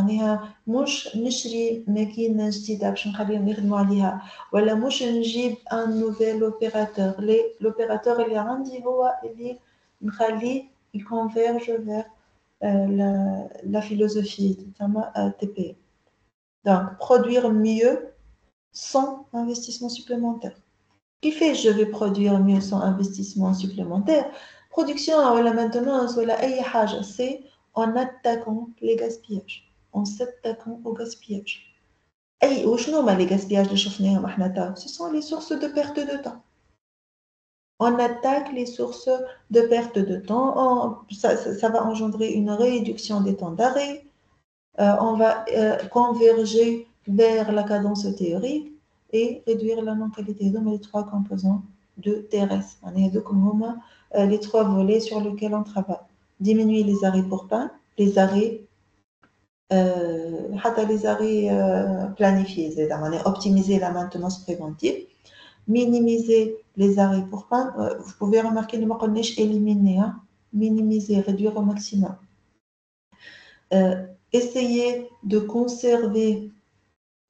معناها مش نشري ماكينة جديدة باش نخليهم يخدموا عليها ولا مش نجيب ان نوفيل اوبيراتور لوبيراتور اللي عندي هو اللي نخليه يكونفيرج vers la philosophie de TP. Donc, produire mieux sans investissement supplémentaire. Qui fait je vais produire mieux sans investissement supplémentaire? Production ou la maintenance ou la حاجة, c'est en attaquant les gaspillages, en s'attaquant au gaspillage. Et وشنو les gaspillages اللي شفناهم احنا تا? Ce sont les sources de perte de temps. On attaque les sources de perte de temps, ça va engendrer une réduction des temps d'arrêt, on va converger vers la cadence théorique et réduire la non-qualité. Donc, les trois composants de TRS. On est comme les trois volets sur lesquels on travaille. Diminuer les arrêts pour pain, les arrêts planifiés, c'est-à-dire optimiser la maintenance préventive, minimiser les arrêts pour pain. Vous pouvez remarquer que nous avons éliminer, minimiser, réduire au maximum. Essayer de conserver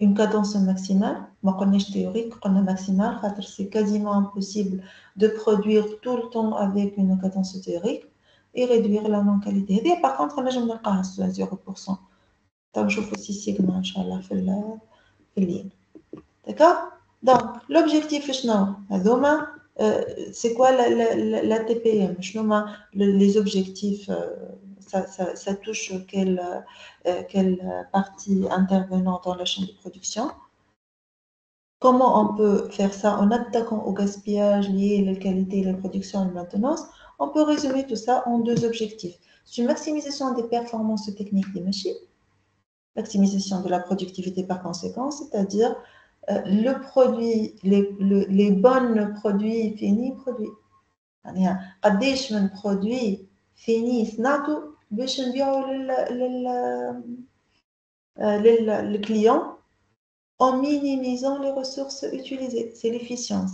une cadence maximale. Ma connaissance théorique, maximale, c'est quasiment impossible de produire tout le temps avec une cadence théorique et réduire la non-qualité. Et par contre, on a jamais à 0%. Donc, je vous aussi sigma, Inch'Allah, d'accord? Donc, l'objectif, c'est quoi la TPM? Les objectifs, ça touche quelle partie intervenant dans la chaîne de production? Comment on peut faire ça en attaquant au gaspillage lié à la qualité, la production et la maintenance? On peut résumer tout ça en deux objectifs. C'est une maximisation des performances techniques des machines, maximisation de la productivité par conséquent, c'est-à-dire le produit, les bons produits finis produits. قديش من produits finis صنعته باش نبيعوا للكليون en minimisant les ressources utilisées. C'est l'efficience.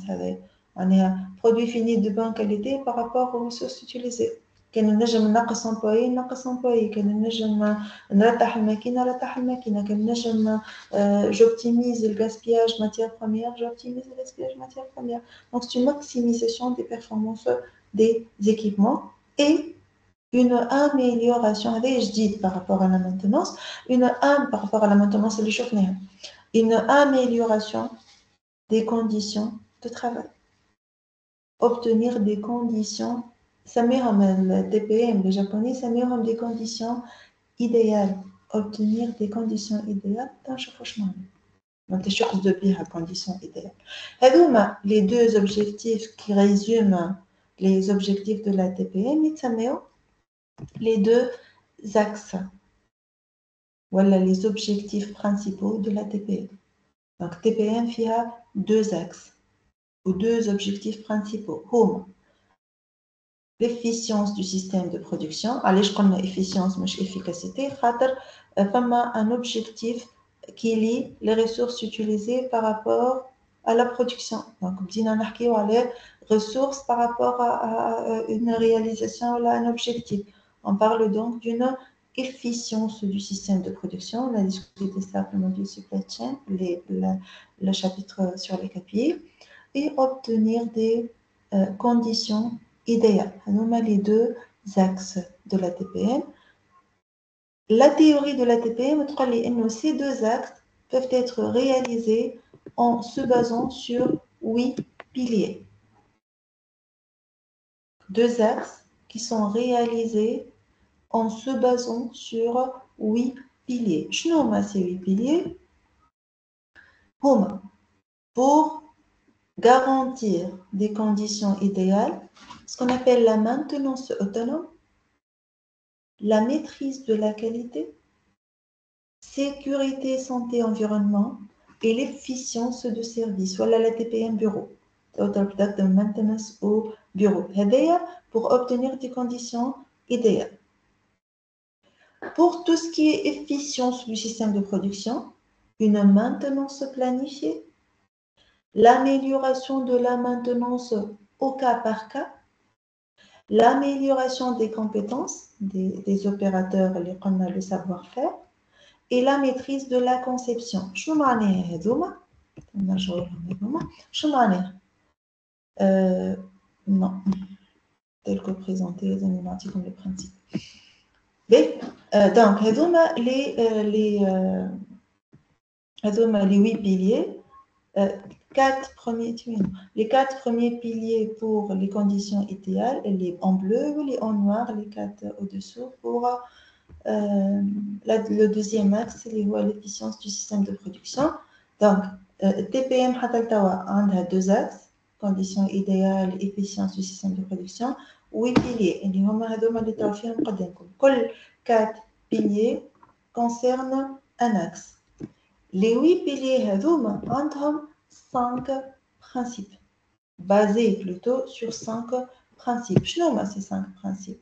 On est un produit fini de bonne qualité par rapport aux ressources utilisées. كان نجم نقص employé, كان نجم نرتاح الماكينة, كان نجم j'optimise le gaspillage matière première, j'optimise le gaspillage matière première. Donc c'est une maximisation des performances des équipements et une amélioration, je dis par rapport à la maintenance, par rapport à la maintenance, une amélioration des conditions de travail. Obtenir des conditions, ça met le TPM, les Japonais, ça met des conditions idéales. Obtenir des conditions idéales dans le chauffement. Donc, des choses de bien à conditions idéales. Les deux objectifs qui résument les objectifs de la TPM, les deux axes. Voilà les objectifs principaux de la TPM. Donc, TPM a deux axes ou deux objectifs principaux. L'efficience du système de production. Allez, je connais efficience, mais efficacité. Un objectif qui lie les ressources utilisées par rapport à la production. Donc, on a les ressources par rapport à une réalisation ou à un objectif. On parle donc d'une efficience du système de production. On a discuté simplement du supply chain, le chapitre sur les KPI, et obtenir des conditions idéales. On a les deux axes de la TPM. La théorie de la TPM, ces deux axes peuvent être réalisés en se basant sur 8 piliers. Deux axes qui sont réalisés en se basant sur 8 piliers. Je nomme ces 8 piliers pour garantir des conditions idéales, ce qu'on appelle la maintenance autonome, la maîtrise de la qualité, sécurité, santé, environnement et l'efficience de service. Voilà la TPM bureau, Total Product Maintenance au bureau. Pour obtenir des conditions idéales. Pour tout ce qui est efficience du système de production, une maintenance planifiée, l'amélioration de la maintenance au cas par cas, l'amélioration des compétences des opérateurs, le savoir-faire, et la maîtrise de la conception. شنو معناها هذوما؟ نرجعوا لهم هذوما. شنو معناها؟ Non, tel que présenté, les نعطيكم comme le principe. Donc, هذوما les 8 piliers. Les 4 premiers piliers pour les conditions idéales, les en bleu ou les en noir, les 4 au-dessous pour le deuxième axe, c'est l'efficience du système de production. Donc, TPM a 2 axes, conditions idéales, efficience du système de production, 8 piliers. Et les 4 piliers concernent un axe. Les 8 piliers ont 5 principes, basés plutôt sur 5 principes. Je nomme ces 5 principes.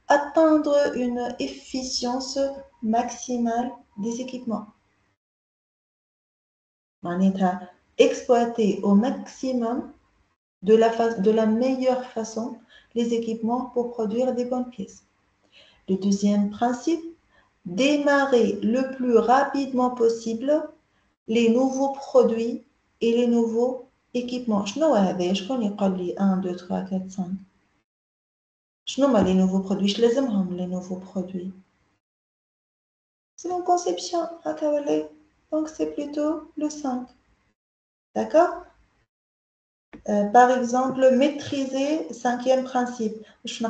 Atteindre une efficience maximale des équipements. Exploiter au maximum de la meilleure façon les équipements pour produire des bonnes pièces. Le deuxième principe, démarrer le plus rapidement possible les nouveaux produits et les nouveaux équipements. شنو هذا؟ شكون يقول لي 1 2 3 4 5 شنو هما les nouveaux produits؟ اش لازمهم les nouveaux produits؟ C'est une conception, donc c'est plutôt le 5. D'accord? Par exemple, maîtriser, 5e principe, je n'ai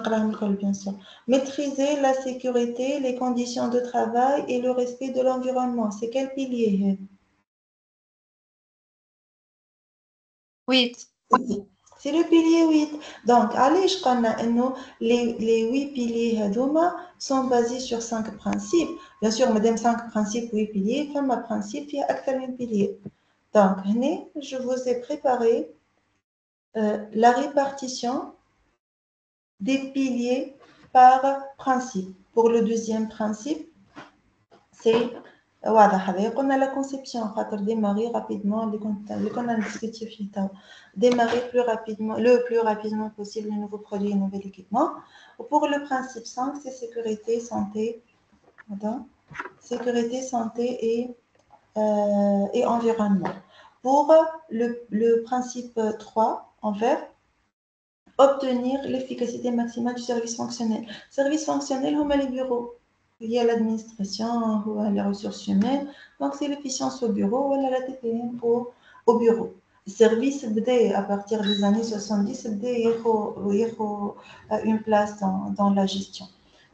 bien sûr. Maîtriser la sécurité, les conditions de travail et le respect de l'environnement. C'est quel pilier? 8. C'est le pilier 8. Donc, allez, je connais les 8 piliers sont basés sur 5 principes. Bien sûr, madame 5 principes, 8 piliers, comme un principe, il y a actuellement un pilier. Donc, je vous ai préparé la répartition des piliers par principe. Pour le deuxième principe, c'est on a la conception, démarrer rapidement, démarrer le plus rapidement possible les nouveaux produits et nouvel équipement. Pour le principe 5, c'est sécurité, santé et environnement. Pour le principe 3, en vert, obtenir l'efficacité maximale du service fonctionnel. Service fonctionnel, on met les bureaux. Il y a l'administration, les ressources humaines. Donc, c'est l'efficience au bureau, ou la TPM au bureau. Le service, à partir des années 70, il faut une place dans la gestion.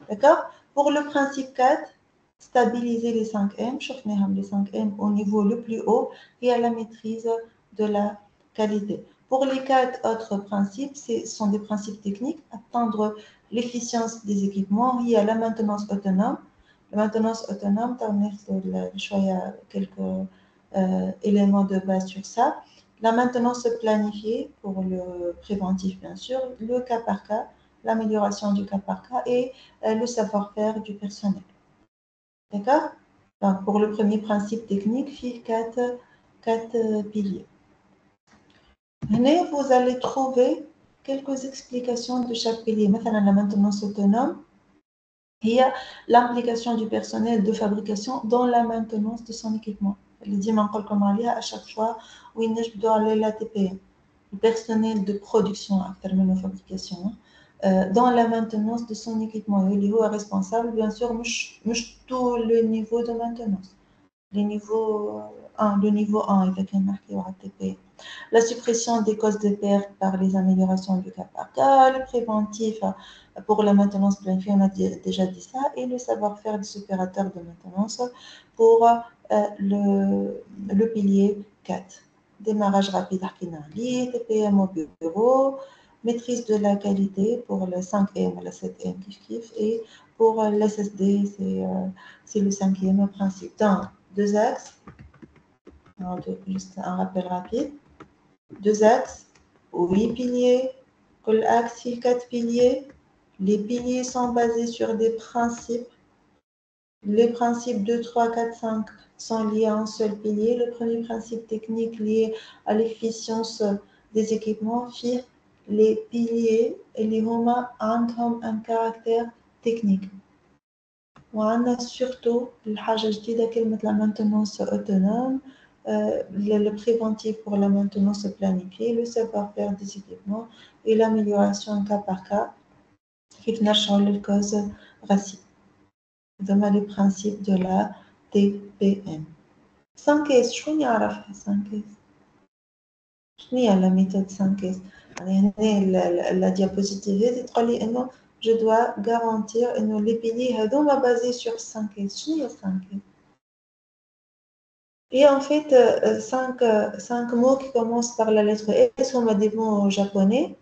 D'accord? Pour le principe 4, stabiliser les 5M, les 5M au niveau le plus haut et à la maîtrise de la qualité. Pour les 4 autres principes, ce sont des principes techniques, atteindre l'efficience des équipements, il y a la maintenance autonome. La maintenance autonome, il y a quelques éléments de base sur ça. La maintenance planifiée pour le préventif, bien sûr, le cas par cas, l'amélioration du cas par cas et le savoir-faire du personnel. D'accord? Donc, pour le premier principe technique, il y a 4 piliers. Vous allez trouver quelques explications de chaque pilier. Maintenant, la maintenance autonome, il y a l'implication du personnel de fabrication dans la maintenance de son équipement. À chaque fois où il doit aller la TPM, le personnel de production, de fabrication, dans la maintenance de son équipement. Il est responsable, bien sûr, tout le niveau de maintenance. Le niveau 1 avec un marqué au TPM. La suppression des causes de perte par les améliorations du cas par cas, le préventif pour la maintenance planifiée, on a déjà dit ça, et le savoir-faire des opérateurs de maintenance pour le pilier 4. Démarrage rapide, TPM au bureau, maîtrise de la qualité pour le 5M, la 7M, et pour l'SSD, c'est le 5e principe. Donc, 2 axes. Juste un rappel rapide. 2 axes, 8 piliers, axe 4 piliers. Les piliers sont basés sur des principes. Les principes 2, 3, 4, 5 sont liés à un seul pilier. Le premier principe technique lié à l'efficience des équipements, les piliers et les romains ont un caractère technique. وعندنا surtout الحاجة جديدة كلمة la maintenance autonome, le préventif pour la maintenance planifiée, le savoir-faire des équipements et l'amélioration cas par cas. كيف نرجعوا للكوز racine. هذوما les principes de la TPM. 5S شكون يعرفها 5S؟ شنو هي la méthode 5S؟ يعني هنا la diapositive هذه تقول لي إنه je dois garantir إنه les piliers هذوما basés sur 5S. شنو هي 5S؟ Et en fait, 5 mots qui commencent par la lettre S هما des mots japonais.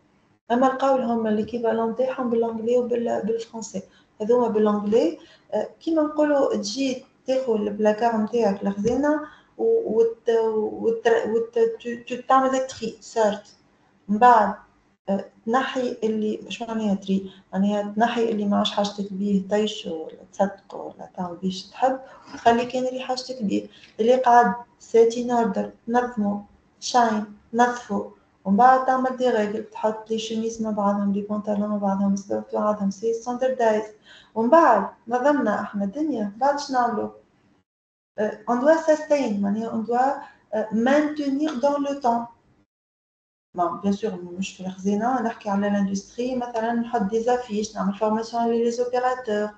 أما لقاو لهم l'équivalent تاعهم بالانجلي وبالفرنسي. هذوما بالانجلي كيما نقولوا تجي تاخذ البلاكار نتاعك الخزانة تعمل تري سارت من بعد تنحي اللي شو معناها تري، معناها تنحي اللي ما عادش حاجتك بيه طيشه ولا تصدقه ولا تعمل بيش تحب، وتخلي كان اللي حاجتك بيه اللي قاعد سيتين اوردر تنظمه شاين تنظفه، ومن بعد تعمل دي ريغل تحط لي شميس مع بعضهم لي بنطلون مع بعضهم سلوت مع بعضهم سي ستاندردايز، ومن بعد نظمنا احنا الدنيا بعد شنو نعملو؟ on doit sustain معناها on doit maintenir dans le temps. bon bien sûr مش في الخزينة نحكي على الاندستري مثلا نحط دي زافيش نعمل فورماسيون للي اوبيراتور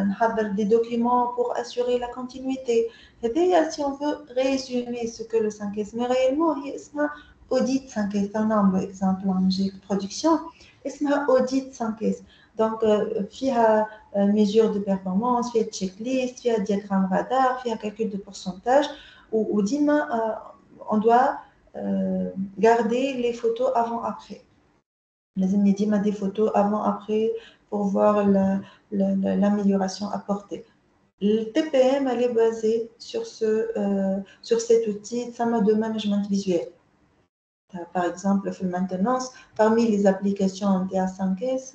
نحضر دي دوكيومون pour assurer la continuité. هذايا si on veut résumer ce que le 5S mais réellement هي اسمها audit 5S. نعملو اكزامبل عن جيك برودكسيون اسمها audit 5S. donc فيها mesure de performance فيها تشيك ليست فيها diagramme radar فيها calcul de pourcentage وديما on doit garder les photos avant-après. لازم ديما des photos avant-après pour voir l'amélioration apportée. Le TPM elle est basée sur cet outil de management visuel. Par exemple, في maintenance, parmi les applications DA5S,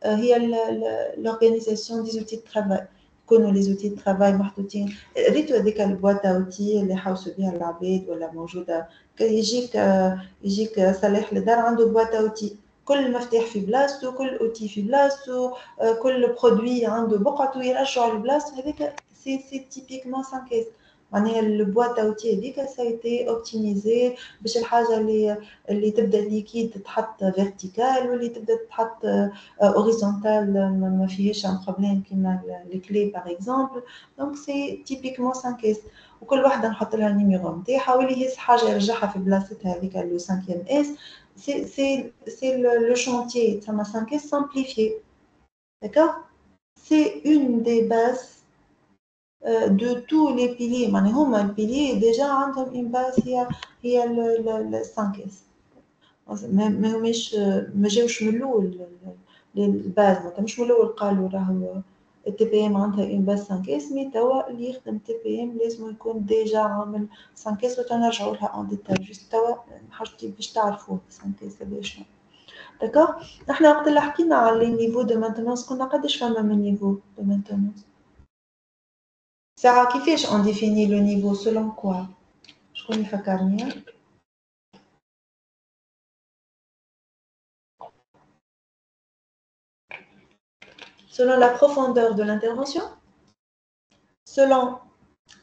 il y a l'organisation des outils de travail. كونوا les outils de travail محطوطين ريتوا هذيك البواط اوتي اللي حوسوا بها العباد ولا موجوده يجيك صالح للدار عنده بواط اوتي كل مفتاح في بلاصتو كل اوتي في بلاصتو كل برودوي عنده بقعته يرجعوا لبلاصتو هذيك سي تيبيكمون 5S. معناها البواط اوتي هذيك سايتي اوبتيميزي باش الحاجه اللي تبدا ليكيد تتحط فيرتيكال واللي تبدا تتحط هوريزونتال ما فيهاش ان بروبليم كيما لي كلي باغ اكزومبل. دونك سي تيبيكمون 5S وكل وحده نحط لها النيميرو نتاعها واللي يهز حاجه يرجعها في بلاصتها هذيك لو 5ème S. c'est le chantier تسمى 5S simplifié. d'accord, c'est une des bases de tous les piliers. معناها هما البيليي ديجا عندهم une base هي ال 5S. ما هماش ما جاوش من الاول للباز مش من الاول قالوا راهو التي بي ام عندها اون باز 5S مي توا اللي يخدم تي بي ام لازم يكون ديجا عامل 5S وتنرجعوا لها اون ديتاي جوست توا حاجتي باش تعرفوا 5S هذا شنو. داكوغ احنا وقت اللي حكينا على لي نيفو دو مانتونونس قلنا قداش فما من نيفو دو مانتونونس ساعه كيفاش اون ديفيني لو نيفو سولون كوا شكون يفكرني؟ selon la profondeur de l'intervention, selon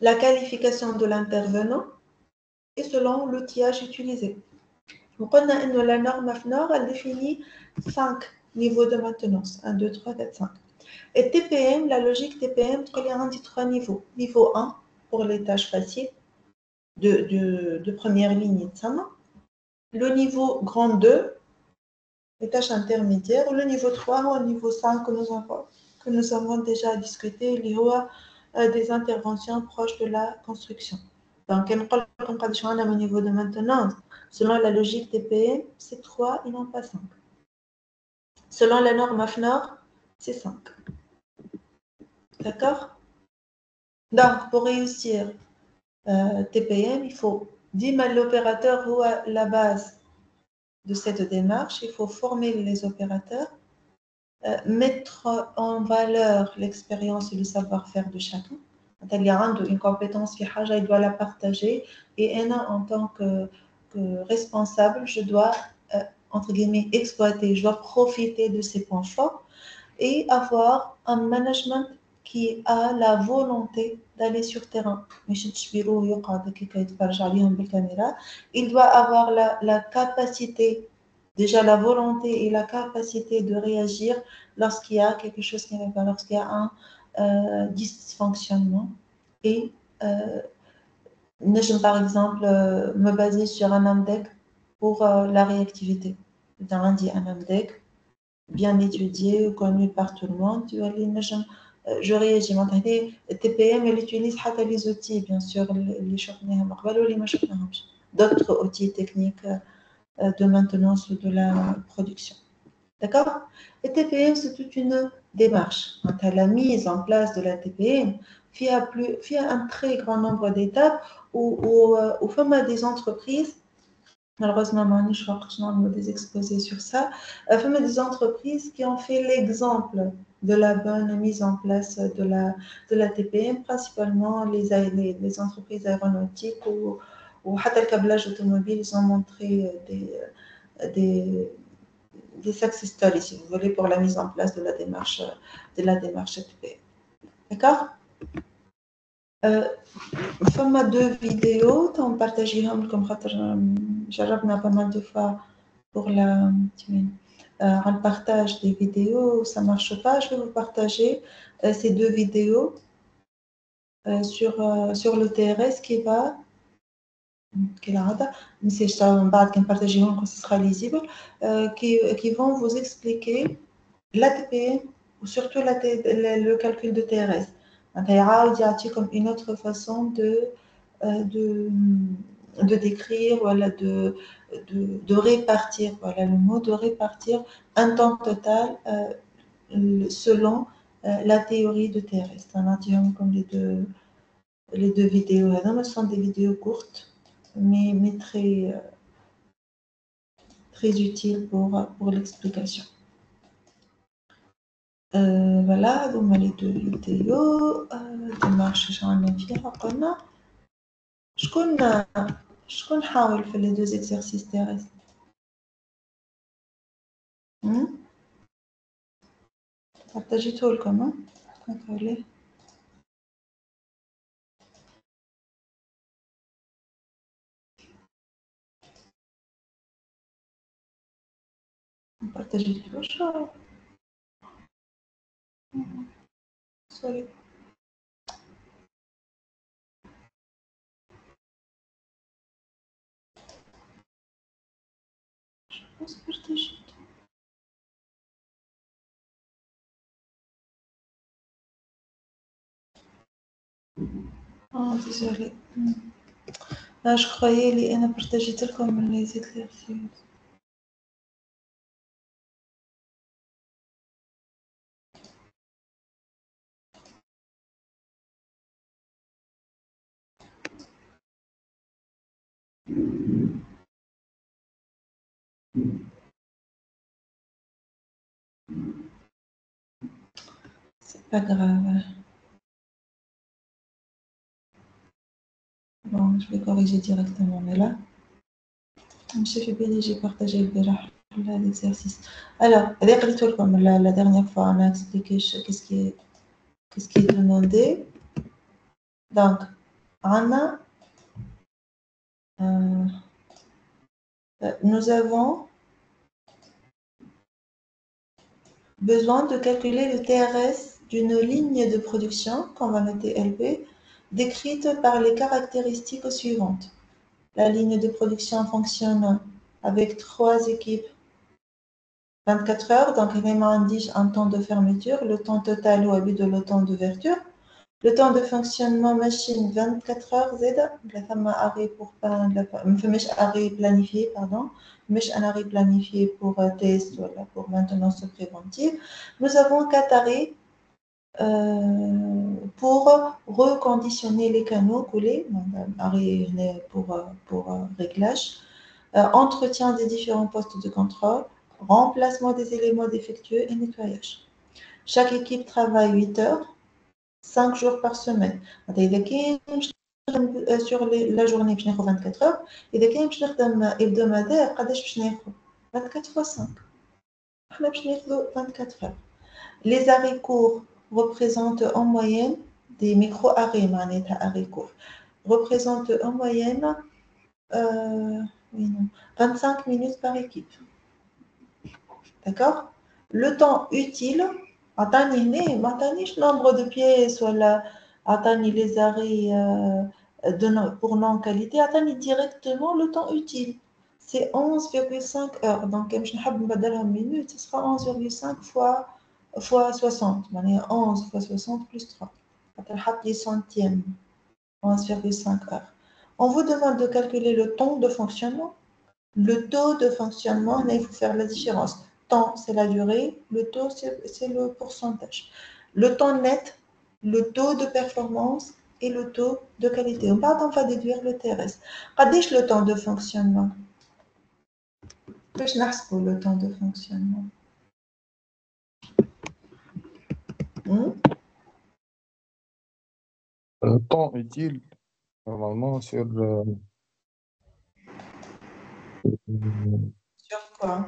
la qualification de l'intervenant et selon l'outillage utilisé. Donc, on a la norme AFNOR, elle définit 5 niveaux de maintenance, 1, 2, 3, 4, 5. Et TPM, la logique TPM, il y a 3 niveaux. Niveau 1, pour les tâches faciles, de première ligne, le niveau grand 2, les tâches intermédiaires, le niveau 3 ou le niveau 5 que nous avons déjà discuté, il y a des interventions proches de la construction. Donc, on a un niveau de maintenance. Selon la logique TPM, c'est 3 et non pas 5. Selon la norme AFNOR, c'est 5. D'accord? Donc, pour réussir TPM, il faut dire que l'opérateur est la base de cette démarche. Il faut former les opérateurs, mettre en valeur l'expérience et le savoir-faire de chacun. Quand il y a une compétence qui il doit la partager et en tant que responsable, je dois entre guillemets exploiter, je dois profiter de ses points forts et avoir un management qui a la volonté d'aller sur terrain. Il doit avoir la capacité, déjà la volonté et la capacité de réagir lorsqu'il y a quelque chose qui ne va pas, lorsqu'il y a un dysfonctionnement. Et je par exemple me baser sur un AMDEC pour la réactivité. Dans un AMDEC bien étudié, connu par tout le monde, tu vois, je réagis. TPM, elle utilise les outils, bien sûr, d'autres outils techniques de maintenance ou de la production. D'accord? Et TPM, c'est toute une démarche. Quant à la mise en place de la TPM, il y a un très grand nombre d'étapes où femme des entreprises, malheureusement, je vais des exposés sur ça, femme des entreprises qui ont fait l'exemple de la bonne mise en place de la TPM, principalement les entreprises aéronautiques ou le câblage automobile, ils ont montré des success stories, si vous voulez, pour la mise en place de la démarche TPM. D'accord? فما deux vidéos نبارطاجيهم لكم خاطر جربنا pas mal de fois pour le partage des vidéos, ça marche pas. Je vais vous partager ces deux vidéos sur le TRS qui va ce sera lisible, qui vont vous expliquer l'ATPM ou surtout le calcul de TRS. Comme une autre façon de décrire, voilà, de répartir, voilà le mot, de répartir un temps total selon la théorie de TRS. Comme les deux vidéos, ce sont des vidéos courtes, mais très utiles pour l'explication. Voilà, donc les deux vidéos, démarche j'en ai fière, قلنا شكون حاول في les deux exercices TRS. partagez-tout le commun. D'accord. Partagez le choix. Sorry. Je pense partager. Oh, désolé. Là, je croyais les a partagé tel comme les exercices. C'est pas grave. Bon, je vais corriger directement, mais là, Monsieur Fibeli, j'ai partagé l'exercice. Alors, la dernière fois, on a expliqué qu'est-ce qui est demandé. Donc, nous avons besoin de calculer le TRS d'une ligne de production, qu'on va noter LP, décrite par les caractéristiques suivantes. La ligne de production fonctionne avec 3 équipes 24 heures, donc vraiment indique un temps de fermeture, le temps total ou abus de le temps d'ouverture. Le temps de fonctionnement machine 24 heures Z, la femme arrêt pour arrêt planifié, pardon, un arrêt planifié pour test, voilà, pour maintenance préventive. Nous avons 4 arrêts pour reconditionner les canaux coulés, arrêt pour réglage, entretien des différents postes de contrôle, remplacement des éléments défectueux et nettoyage. Chaque équipe travaille 8 heures, 5 jours par semaine. Sur la journée, je n'ai 24 heures. Et dès qu'il y a un hebdomadaire, je n'ai 24 fois 5. Je n'ai 24 heures. Les arrêts courts représente en moyenne des micro-arrêts, معناتها arrêts courts, représente en moyenne 25 minutes par équipe. D'accord? Le temps utile, nombre de pièces, voilà, les arrêts pour non-qualité, directement le temps utile. C'est 11,5 heures. Donc, comme je n'ai minutes, ce sera 11,5 fois 60. 11 fois 60 plus 3. Les centièmes. 11,5 heures. On vous demande de calculer le temps de fonctionnement. Le taux de fonctionnement, il faut faire la différence. Temps, c'est la durée. Le taux, c'est le pourcentage. Le temps net, le taux de performance et le taux de qualité. On va déduire le TRS. Qu'est-ce le temps de fonctionnement? Qu'est-ce que le temps de fonctionnement? Le temps utile, normalement, sur quoi?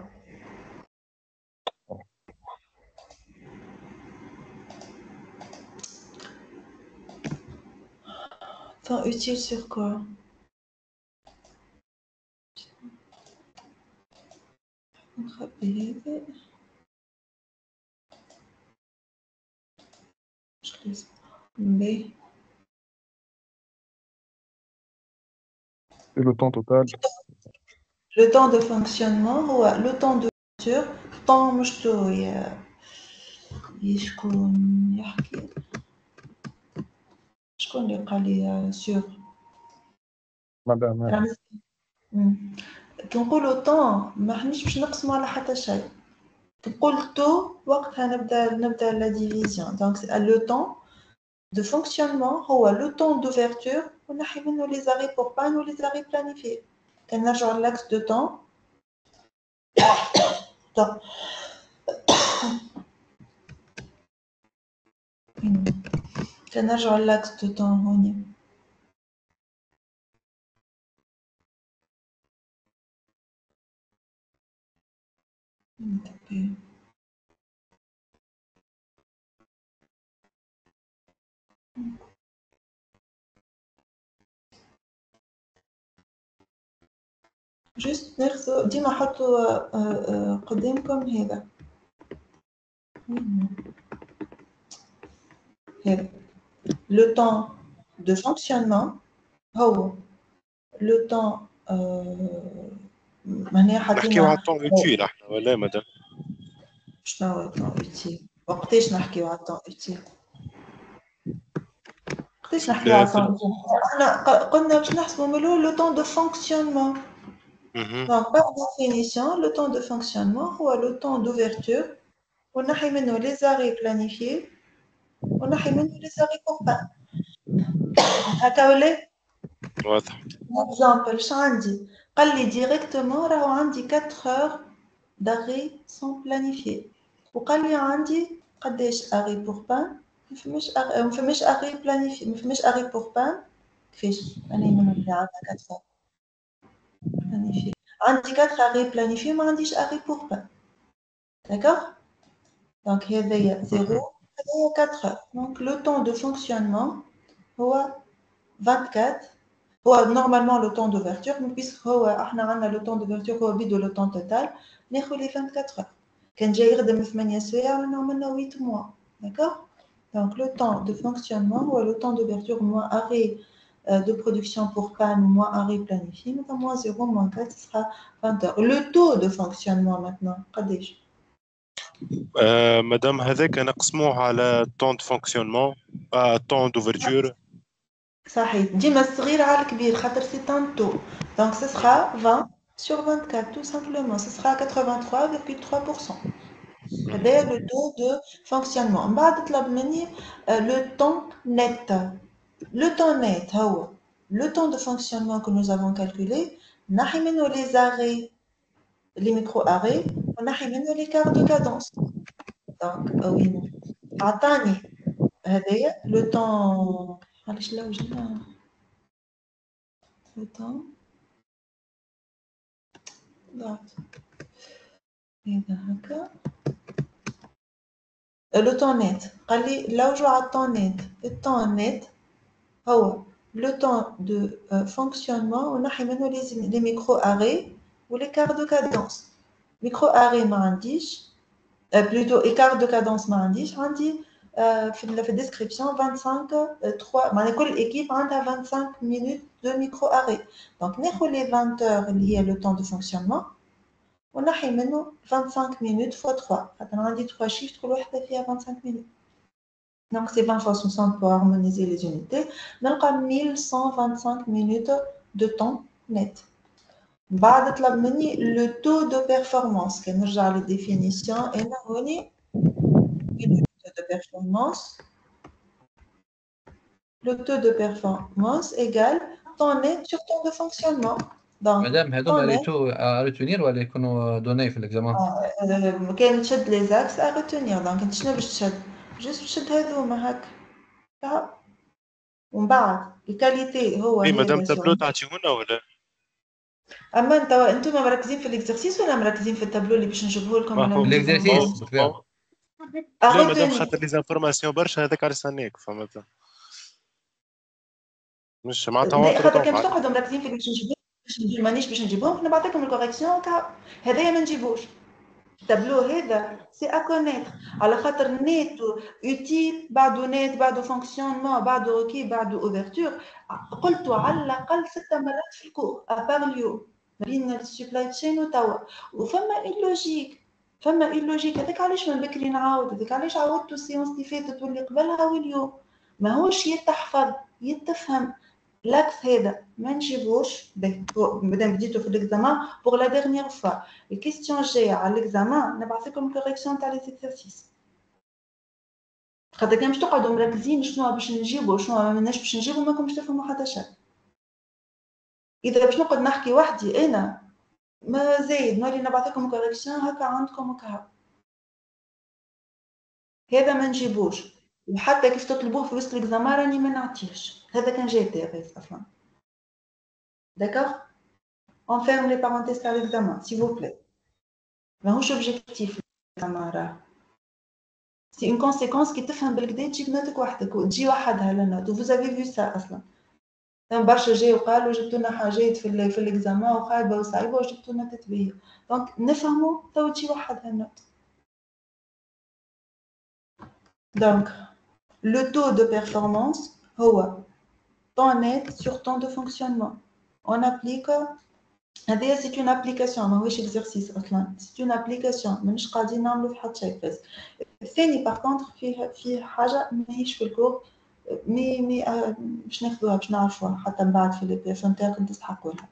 Temps utile sur quoi? Mais le temps total. Le temps de fonctionnement ou le temps de voiture, temps مشتوي شكون يحكي شكون اللي قال لي sur Madame, كي نقولوا طون ما حنيش باش نقسموا على حتى شيء كي نقول تو وقتها نبدا لا ديفيزيون دونك لو طون de fonctionnement هو le temps d'ouverture ونحي منه les arrêts pour panne ou les arrêts planifiés كنرجعوا l'axe de temps كنرجعوا l'axe de temps هوني جست ناخذ ديما حطوا قدامكم هذا هذا le temps de fonctionnement هو le temps معناها نحكيو على حطينا الطون اوتيل احنا ولا مدام؟ شنو هو الطون اوتيل وقتاش نحكيو على الطون اوتيل وقتاش نحكيو على الطون اوتيل احنا قلنا باش نحسبوا من الاول le temps de fonctionnement. Donc, par définition, le temps de fonctionnement ou le temps d'ouverture, on a les arrêts planifiés, on a les arrêts pour panne. واضح. Exemple, Chandi, قال لي directement راهو عندي 4 heures d'arrêt sans planifier. وقال لي عندي قداش arrêt pour panne ما فماش arrêt planifié ما فماش arrêt pour panne كيفاش أنا من اللي عندها 4 heures planifié عندي 4 arrêts planifiés ما عنديش arrêt pour panne. D'accord? Donc, هذايا 0 هذايا 4 heures. Donc, le temps de fonctionnement هو 24. Normalement, le temps d'ouverture, puisque le temps d'ouverture est le temps total, nous avons les 24 heures. Quand j'ai eu 8 heures, nous avons 8 mois. D'accord? Donc, le temps de fonctionnement ou le temps d'ouverture, moins arrêt de production pour panne, moins arrêt planifié, nous avons moins 0, moins 4, ce sera 20 heures. Le taux de fonctionnement maintenant, قداش؟ مدام هذاك نقسموه على طون دو فونكسيونمون طون دوفرتور صحيح ديما الصغير على الكبير خاطر سي ان تو دونك ce sera 20 sur 24 tout simplement ce sera 83,3%. هذا le taux de fonctionnement من بعد طلب مني le temps net. Le temps net هو le temps de fonctionnement que nous avons calculé نحي منه les arrêts les micro-arrêts ونحي منه les quarts de cadence. Donc وين عطاني هذايا le temps علاش لا وجدنا le temps ضاعت هذا هكا le temps net قال لي لو جو على التون نت التون نت هو le temps de fonctionnement ونحي منه les micro arrêts ou les quarts de cadence micro arrêt ما عنديش plutôt écart de cadence ما عنديش عندي في الديسكريبشن 25 3 معناها كل équipe عندها 25 minutes de micro arrêt donc ناخذ les 20 heures اللي هي le temps de fonctionnement ونحي منه 25 minutes fois 3 خاطر عندي 3 شيفت كل واحدة فيها 25 minutes donc c'est 20 fois 60 pour harmoniser les unités نلقى 1125 minutes de temps net بعد طلب مني le taux de performance كنرجع للديفينيسيون انا هوني le taux de performance le taux de performance égale temps net sur temps de fonctionnement donc مادام هذوما لي تو ريتونير ولا يكونوا دوني في الاكزامان كان تشد لي زاكس ا ريتونير دونك انت شنو باش تشد جوست تشد هذوما هكا ومن بعد الكاليتي هو اي مادام تابلو تعطيونا ولا اما انتم مركزين في الاكزرسيس ولا مركزين في التابلو اللي باش نجيبه لكم ما هو الاكزرسيس بالطبيعه لا مادام خاطر لي زانفورماسيون برشا هذاك على سناك فهمت مش معناتها خاطر كان باش تقعدوا مركزين في باش نجيبوه مانيش باش نجيبوهم نبعث لكم الكوريكسيون هذايا ما نجيبوش التابلو هذا سي اكونيتر على خاطر نيتو اوتيل بعده نيت بعده فونكسيونمون بعده اوكي بعده اوفرتور قلته على الاقل 6 مرات في الكور ابار اليوم ما بين السبلاي تشين وتوا وفما اون لوجيك هذاك علاش من بكري نعاود هذاك علاش عاودتو السيونس اللي فاتت واللي قبلها واليوم ما هوش يتحفظ يتفهم لاكس هذا ما نجيبوش مادام بديتو في الاكزامان بوغ لا ديرنيير فوا الكيستيون الجايه على الاكزامان نبعث لكم كوريكسيون تاع لي زيكسيرسيس خاطر كان باش تقعدوا مركزين شنو باش نجيبو شنو ما ماناش باش نجيبو ماكم باش تفهموا حتى شيء اذا باش نقعد نحكي وحدي انا ما زايد نولي نبعث لكم كوريكسيون هكا عندكم هكا هذا ما نجيبوش وحتى كيف تطلبوه في وسط الاكزامان راني ما نعطيهش هذا كان جاي تيريز اصلا d'accord on ferme les parenthèses à l'examen s'il vous plaît ماهوش اوبجيكتيف l'examen راه c'est une conséquence qui تفهم بالكدا تجيب نوتك وحدك وتجي وحدها للنوت vous avez vu ça اصلا برشا جاي وقالوا جبتوا لنا حاجات في الاكزامان وخايبه وصعيبه وجبتوا لنا تتبيه دونك نفهموا تو تجي وحدها النوت donc le taux de performance هو temps net sur temps de fonctionnement on applique هذه c'est une application ماهوش exercice اصلا c'est une application مانيش قاعدين نعملوا في حتى شيء بس الثاني par contre فيه حاجه ماهيش في الكور مي باش ناخذوها باش نعرفوها حتى من بعد في لي بي اف نتاعكم تستحقوا لها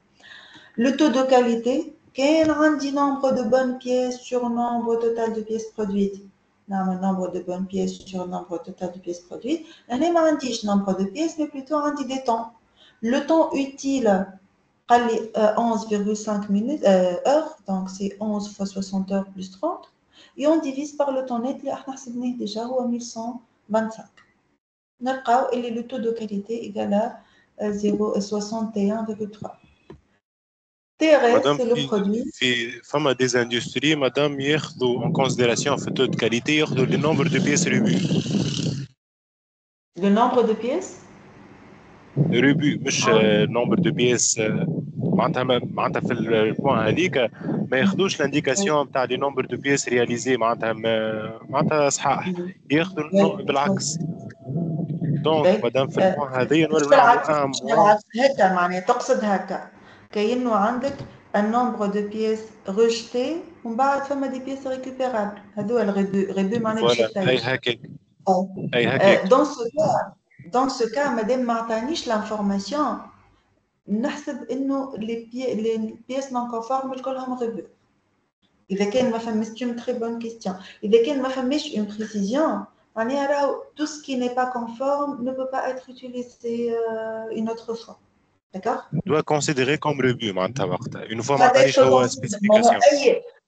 le taux de qualité كاين عندي nombre de bonnes pièces sur nombre total de pièces produites نعمل nombre de bonnes pièces sur nombre total de pièces produites انا ما عنديش nombre de pièces mais plutôt عندي des temps le temps utile قال لي 11,5 minutes heures donc c'est 11 fois 60 heures plus 30 et on divise par le temps net اللي احنا حسبناه déjà هو 1125 نلقاو اللي le taux de qualité égal à 0,61,3 TRS c'est le produit في فما des industries مادام ياخذوا en considération في le taux de qualité ياخذوا le nombre de pièces rebues le nombre de pièces rebut مش nombre de pièces معناتها في البوان هذيك ما ياخذوش لانديكاسيون نتاع لي نومبر دو بيس رياليزي معناتها صحاح ياخذوا بالعكس دونك مادام في البوان هذايا نولوا نعملوا هكا معناها تقصد هكا كاينو عندك النومبر دو بيس ريجتي ومن بعد فما دي بيس ريكوبيرابل هذو الريبو معناها باش اي هكاك اي هكاك dans ce cas مادام ما عطانيش لانفورماسيون نحسب انه لي بيس نون كونفورم كلهم ريبو اذا كان ما فهمتش une très bonne question اذا كان ما فهمش une précision معناها راهو tout ce qui n'est pas conforme ne peut pas être utilisé une autre fois d'accord doit considérer comme rebut معناتها وقتها une fois ما عطانيش هو spécification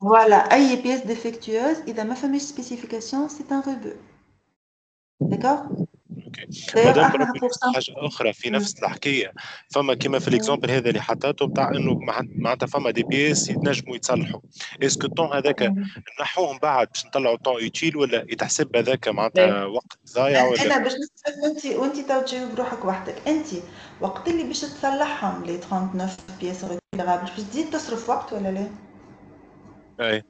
voilà اي pièce défectueuse اذا ما فهمش spécification c'est un rebut d'accord اوكي دايوغ مادام احنا بربي بور نفس حاجه اخرى في نفس الحكايه، فما كيما في الاكزامبل هذا اللي حطيته بتاع انه معناتها فما دي بيس يتنجموا يتصلحوا، اسكو الطون هذاك نحوهم بعد باش نطلعوا طون يوتيل ولا يتحسب هذاك معناتها وقت ضايع ولا؟ انا باش نسال وانت تو تجاوب روحك وحدك. انت وقت اللي باش تصلحهم لي 39 بيس ريكوبيرابل باش تزيد تصرف وقت ولا لا؟ اي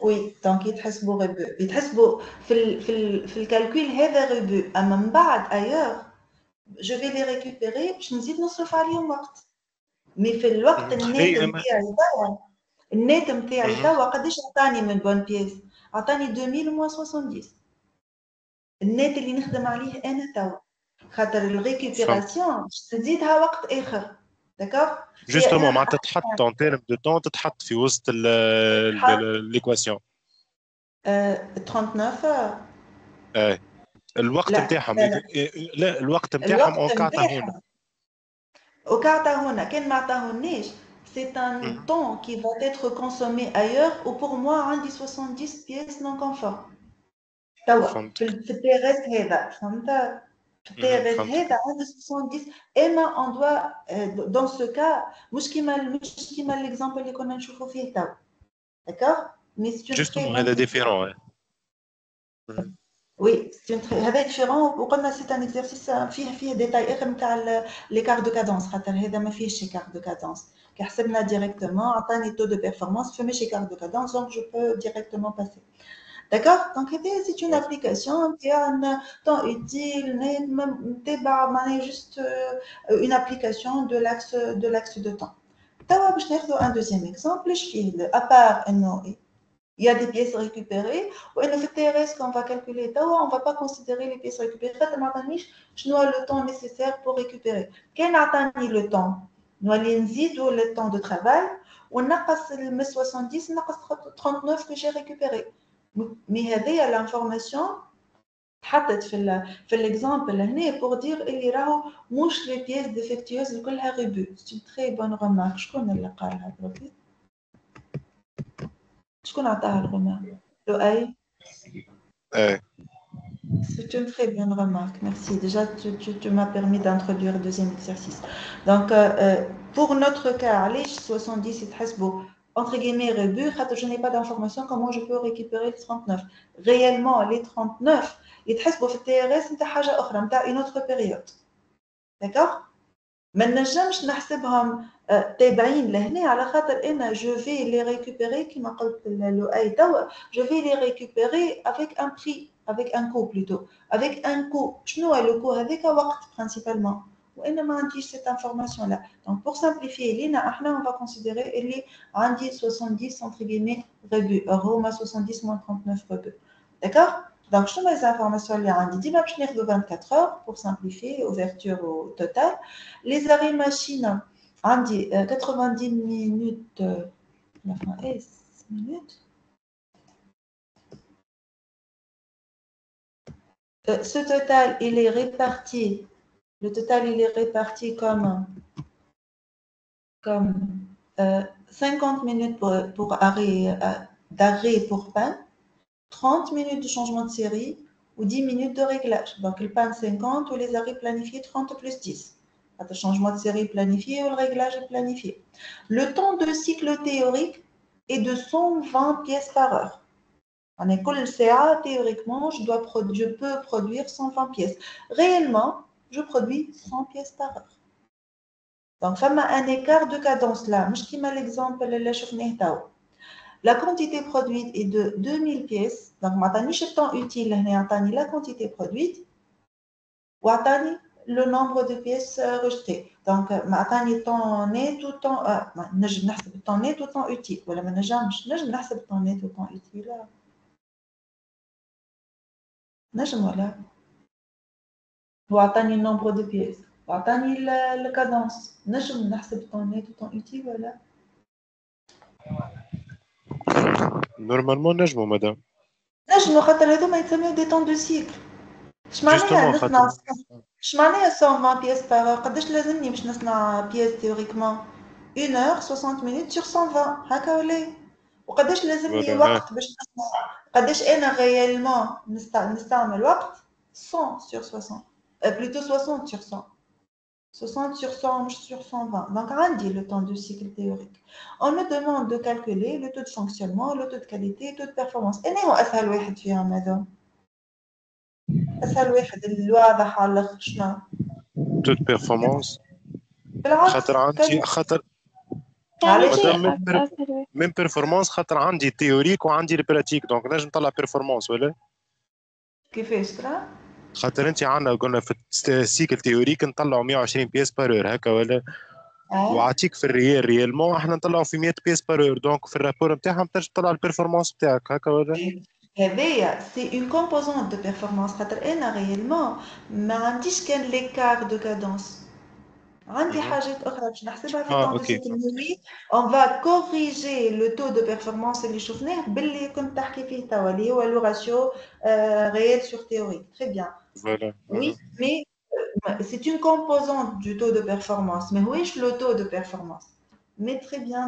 وي دونك يتحسبوا غيبو، يتحسبوا في الكالكول هذا غيبو، اما من بعد ايور جو في لي ريكوبيري باش نزيد نصرف عليهم وقت. مي في الوقت النات نتاعي توا، النات نتاعي توا قداش عطاني من بون بيس؟ عطاني 2000 موان 70 النات اللي نخدم عليه انا توا، خاطر الريكوبيراسيون تزيدها وقت اخر. داكوغ جوستومون معناتها تحط اون تيرم دو طون، تتحط في وسط ليكواسيون 39 اي الوقت نتاعهم لا الوقت نتاعهم اون كارتا هنا وكارتا هنا كان ما عطاهوناش c'est un temps qui va être consommé ailleurs ou pour moi عندي 70 pièces non conformes توا في التي ار اس هذا فهمت؟ في التي ار اس هذا عندي 70 اما on doit dans ce cas مش كيما ليكزامبل اللي كنا نشوفوا فيه توا داكوغ مي سي جوستومون هذا ديفيرون وي هذا ديفيرون وقلنا سي ان اكزرسيس فيه ديتاي اخر نتاع لي كار دو كادونس خاطر هذا ما فيهش كار دو كادونس كي حسبنا ديريكتومون عطاني تو دو بيرفورمانس فماشي كار دو كادونس دونك جو بو ديريكتومون باسي d'accord donc c'est une application qui a un temps utile نتبع معناها juste une application de l'axe de temps توا باش ناخذوا un deuxième exemple فيه à part انه il y a des pièces récupérées ou le TRS qu'on va calculer on ne va pas considérer les pièces récupérées je dois le temps nécessaire pour récupérer quel attend le temps nous allons le temps de travail on a passé le 70 on a passé 39 que j'ai récupéré mais il y a l'information حطت في l'exemple هنا pour dire اللي راهو مش les pièces défectueuses كلها ريبو c'est une très bonne remarque شكون اللي قالها بربي شكون عطاها الغمار لؤي C'est une très bonne remarque, merci. Déjà, tu m'as permis d'introduire le deuxième exercice. Donc, pour notre cas, les 70 يتحسبوا entre guillemets rebut, je n'ai pas d'information comment je peux récupérer les 39. Réellement, les 39 يتحسبوا في الTRS نتاع حاجة أخرى نتاع une autre période. D'accord? ما نجمش نحسبهم تابعين لهنا على خاطر انا جو في لي ريكوبيري كما قلت لؤي توا جو في لي ريكوبيري افيك ان بري افيك ان كو بلوتو افيك ان كو شنو هو لو كو هذاك وقت برينسيبالمون وانا ما عنديش سيت انفورماسيون لا دونك بور سامبليفي لينا احنا اون فا كونسيديري اللي عندي 70 انتر غيمي ريبو هما 70 39 ريبو داكوغ Donc, je te mets les informations liées à Didi, je vais de 24 heures pour simplifier, ouverture au total. Les arrêts machines, Andy, 90 minutes, la fin est 6 minutes. Ce total, il est réparti, le total, il est réparti comme 50 minutes pour arrêt, d'arrêt pour panne. 30 minutes de changement de série ou 10 minutes de réglage. Donc, il panne 50 ou les arrêts planifiés 30 plus 10. Le changement de série planifié ou le réglage est planifié. Le temps de cycle théorique est de 120 pièces par heure. En école CA, théoriquement, je peux produire 120 pièces. Réellement, je produis 100 pièces par heure. Donc, il y a un écart de cadence là. Je vais l'exemple que nous La quantité produite est de 2000 pièces. Donc, je le temps utile, la quantité produite ou le nombre de pièces rejetées. Donc, le temps net tout le temps, le temps net tout le temps utile. Ou le temps net tout le temps utile. Ou le nombre de pièces. Ou la cadence. Le temps net tout le temps utile. Voilà. نورمالمون نجمو مدام نجمو خاطر هذوما يتسميو دي طون دو سيكل اش معناها نصنع اش معناها 120 بيس باغ قداش لازمني باش نصنع بيس تيوريكمون 1 اور 60 مينوت سور 120 هكا ولا وقداش لازمني وقت باش نصنع قداش انا ريالمون نستعمل وقت 100 sur 60. Plutôt 60 sur 100. 60 sur 100 sur 120. Donc, on dit le temps de cycle théorique. On nous demande de calculer le taux de fonctionnement, le taux de qualité, le taux de performance. Et nous, أسهل واحد فيهم هذا. أسهل واحد الواضح على الآخر شنو؟ taux de performance بالعكس خاطر عندي خاطر علاش؟ ميم بيرفورمانس خاطر عندي تيوريك وعندي البراتيك دونك نجم نطلع بيرفورمانس ولا كيفاش ترى؟ خاطر انت عندنا قلنا في السيكل تيوريك نطلعوا 120 بيس بار اور هكا ولا وعطيك في ريالمون احنا نطلعوا في 100 بيس بار اور دونك في الرابور نتاعهم تنجم تطلع البيرفورمانس نتاعك هكا ولا هذايا سي اون كومبوزونت دو بيرفورمانس خاطر انا ريالمون ما عنديش كان ليكار دو كادونس عندي حاجات اخرى باش نحسبها في الطون دو سيكل ميمي اون فا كوريجي لو تو دو بيرفورمانس اللي شفناه باللي كنت تحكي فيه توا اللي هو لو راسيو réel sur théorique. Très bien. Voilà. Oui, mais c'est une composante du taux de performance. Mais oui, le taux de performance. Mais très bien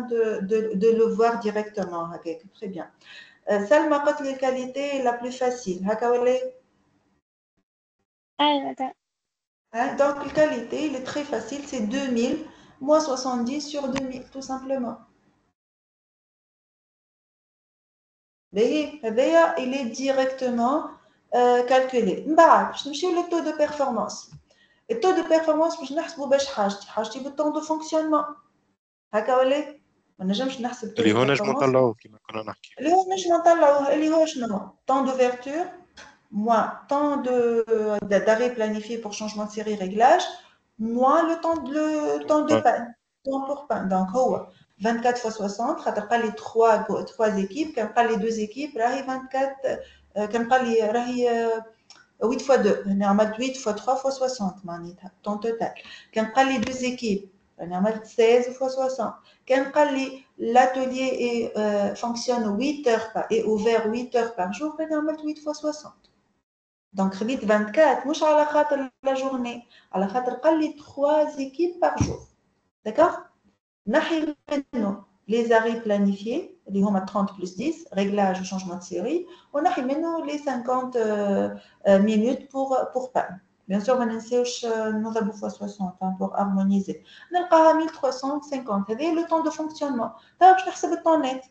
de le voir directement. Okay, très bien. Salma, quelle est la qualité la plus facile? Donc, la qualité, il est très facile. C'est 2000 moins 70 sur 2000, tout simplement. Il est directement calculé. Le taux de performance. Le taux de performance, je نحسبه بالتون دو فونكسيونمون. هكا ولا؟ ما نجمش نحسب التو اللي دو هو نجم بيرفورمانس. نطلعوه كيما كنا نحكي. اللي هو نجم نطلعوه اللي هو شنو؟ temps d'ouverture moins temps d'arrêt planifié pour changement de série réglage moins le temps de panne. Temps pour panne. Donc, 24 fois 60, خاطر قال لي 3 équipes, كان قال لي 2 équipes, راهي 24 كان قال لي راهي 8 fois 2, on a عملت 8 fois 3 fois 60 معناتها temps total. كان قال لي 2 équipes, on a عملت 16 fois 60. كان قال لي l'atelier fonctionne 8 heures est ouvert 8 heures par jour, on a عملت 8 fois 60. Donc خديت 24 مش على خاطر la journée, على خاطر قال لي 3 équipes par jour. D'accord? نحي منه les arrêts planifiés اللي هما 30 plus 10 réglage ou changement de série ونحي منه les 50 minutes pour panne. Bien sûr ما ننساوش نضربوا fois 60 pour harmoniser. نلقاها 1350 هذا le temps de fonctionnement. طيب باش نحسب الطون نت.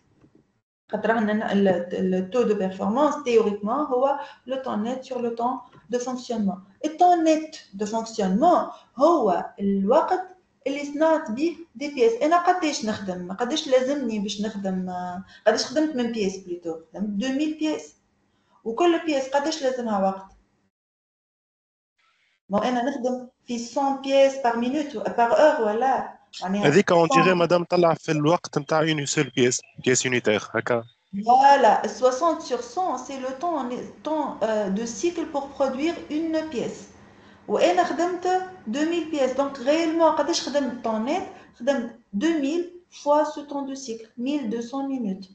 خاطر عندنا le taux de performance théoriquement هو le temps net sur le temps de fonctionnement. Le temps net de fonctionnement هو الوقت اللي صنعت به دي بيس. انا قداش نخدم قداش لازمني باش نخدم قداش خدمت من بيس بليتو خدمت 2000 بيس وكل بيس قداش لازمها وقت ما انا نخدم في 100 بيس بار مينوت بار اور ولا يعني هذيك اون ديغي مدام طلع في الوقت نتاع اون سول بيس يونيتير هكا Voilà, 60 sur 100 c'est le temps de cycle pour produire une pièce. وانا خدمت 2000 pièces donc réellement قداش خدمت طون نت خدمت 2000 fois ce temps de cycle 1200 minutes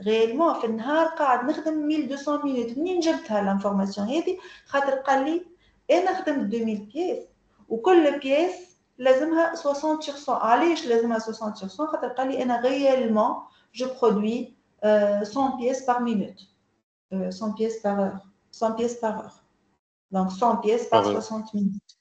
réellement في النهار قاعد نخدم 1200 minutes. منين جبتها الانفورماسيون هذه؟ خاطر قال لي انا خدمت 2000 pièces وكل بيس لازمها 60 sur 100. علاش لازمها 60 sur 100؟ خاطر قال لي انا réellement je produis 100 pièces par minute 100 pièces par heure 100 pièces par heure. Donc 100 pièces par 60 minutes.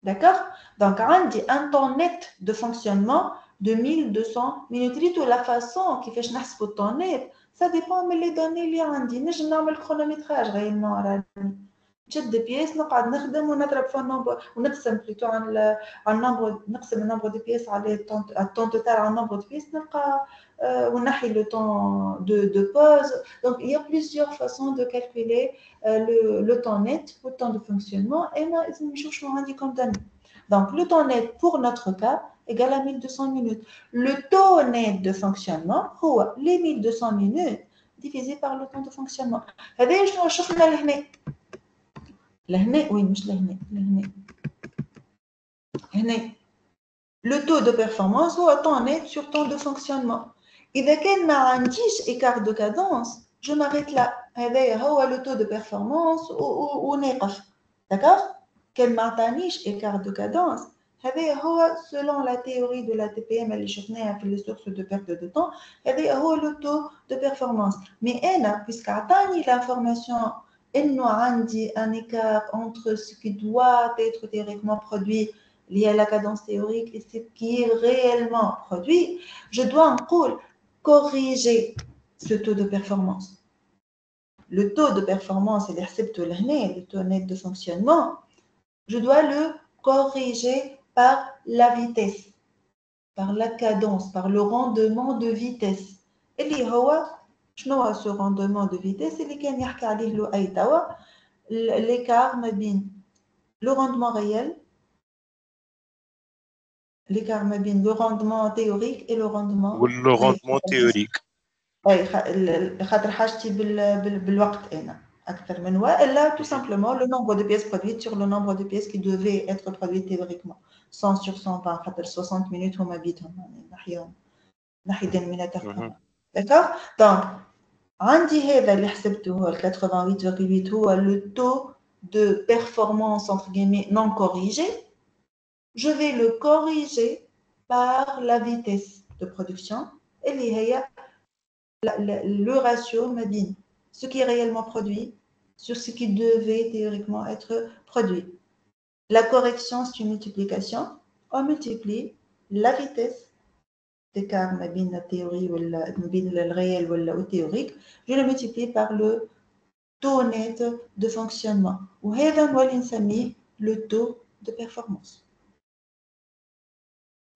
D'accord? Donc, on dit un temps net de fonctionnement de 1200 minutes. La façon qui fait que je le temps net, ça dépend des données اللي عندي. نجم نعمل chronométrage réellement راني. نشد بيس نقعد نخدم ونضرب في النمبر ونقسم بلوتو على النمبر نقسم النمبر دو بيس على الطون توتال على النمبر دو بيس نلقى ونحي le temps de pause. Donc il y a plusieurs façons de calculer le temps net ou le temps de fonctionnement et moi je suis rendu comme donné. Donc le temps net pour notre cas égale à 1200 minutes. Le taux net de fonctionnement هو les 1200 minutes divisé par le temps de fonctionnement. هذا شنو شفنا لهنا لهنا وين مش لهنا هنا le taux de performance هو temps net sur temps de fonctionnement. إذا كان ما عنديش écart de cadence je m'arrête là. هذا هو le taux de performance ونقف. D'accord? كان ما عطانيش écart de cadence هذا هو selon la théorie de la TPM اللي شفناها في les sources de perte de temps هذا هو le taux de performance. Mais أنا puisque عطاني l'information إنه عندي un écart entre ce qui doit être théoriquement produit lié à la cadence théorique et ce qui est réellement produit, je dois نقول corriger ce taux de performance. Le taux de performance, اللي حسبته لهنا, le taux net de fonctionnement, je dois le corriger par la vitesse, par la cadence, par le rendement de vitesse. اللي هو شنو ce rendement de vitesse اللي كان يحكي عليه لؤي توا, l'écart ما بين le rendement réel, l'écart ما بين le rendement théorique et le rendement le rendement théorique. اي خاطر حاجتي بالوقت انا اكثر من والا tout simplement le nombre de pièces produites sur le nombre de pièces qui devaient être produites théoriquement 100 sur 120 خاطر 60 minutes هما بيتهم يعني ناحيه dénominateur commun. D'accord. Donc عندي هذا اللي حسبته هو 88,8 هو le taux de performance entre guillemets non corrigé. Je vais le corriger par la vitesse de production اللي هي le ratio Madine, ce qui est réellement produit sur ce qui devait théoriquement être produit. La correction, c'est une multiplication. On multiplie la vitesse d'écart Madine la théorie ou le réel ou le théorique. Je le multiplie par le taux net de fonctionnement. Ou le taux de performance.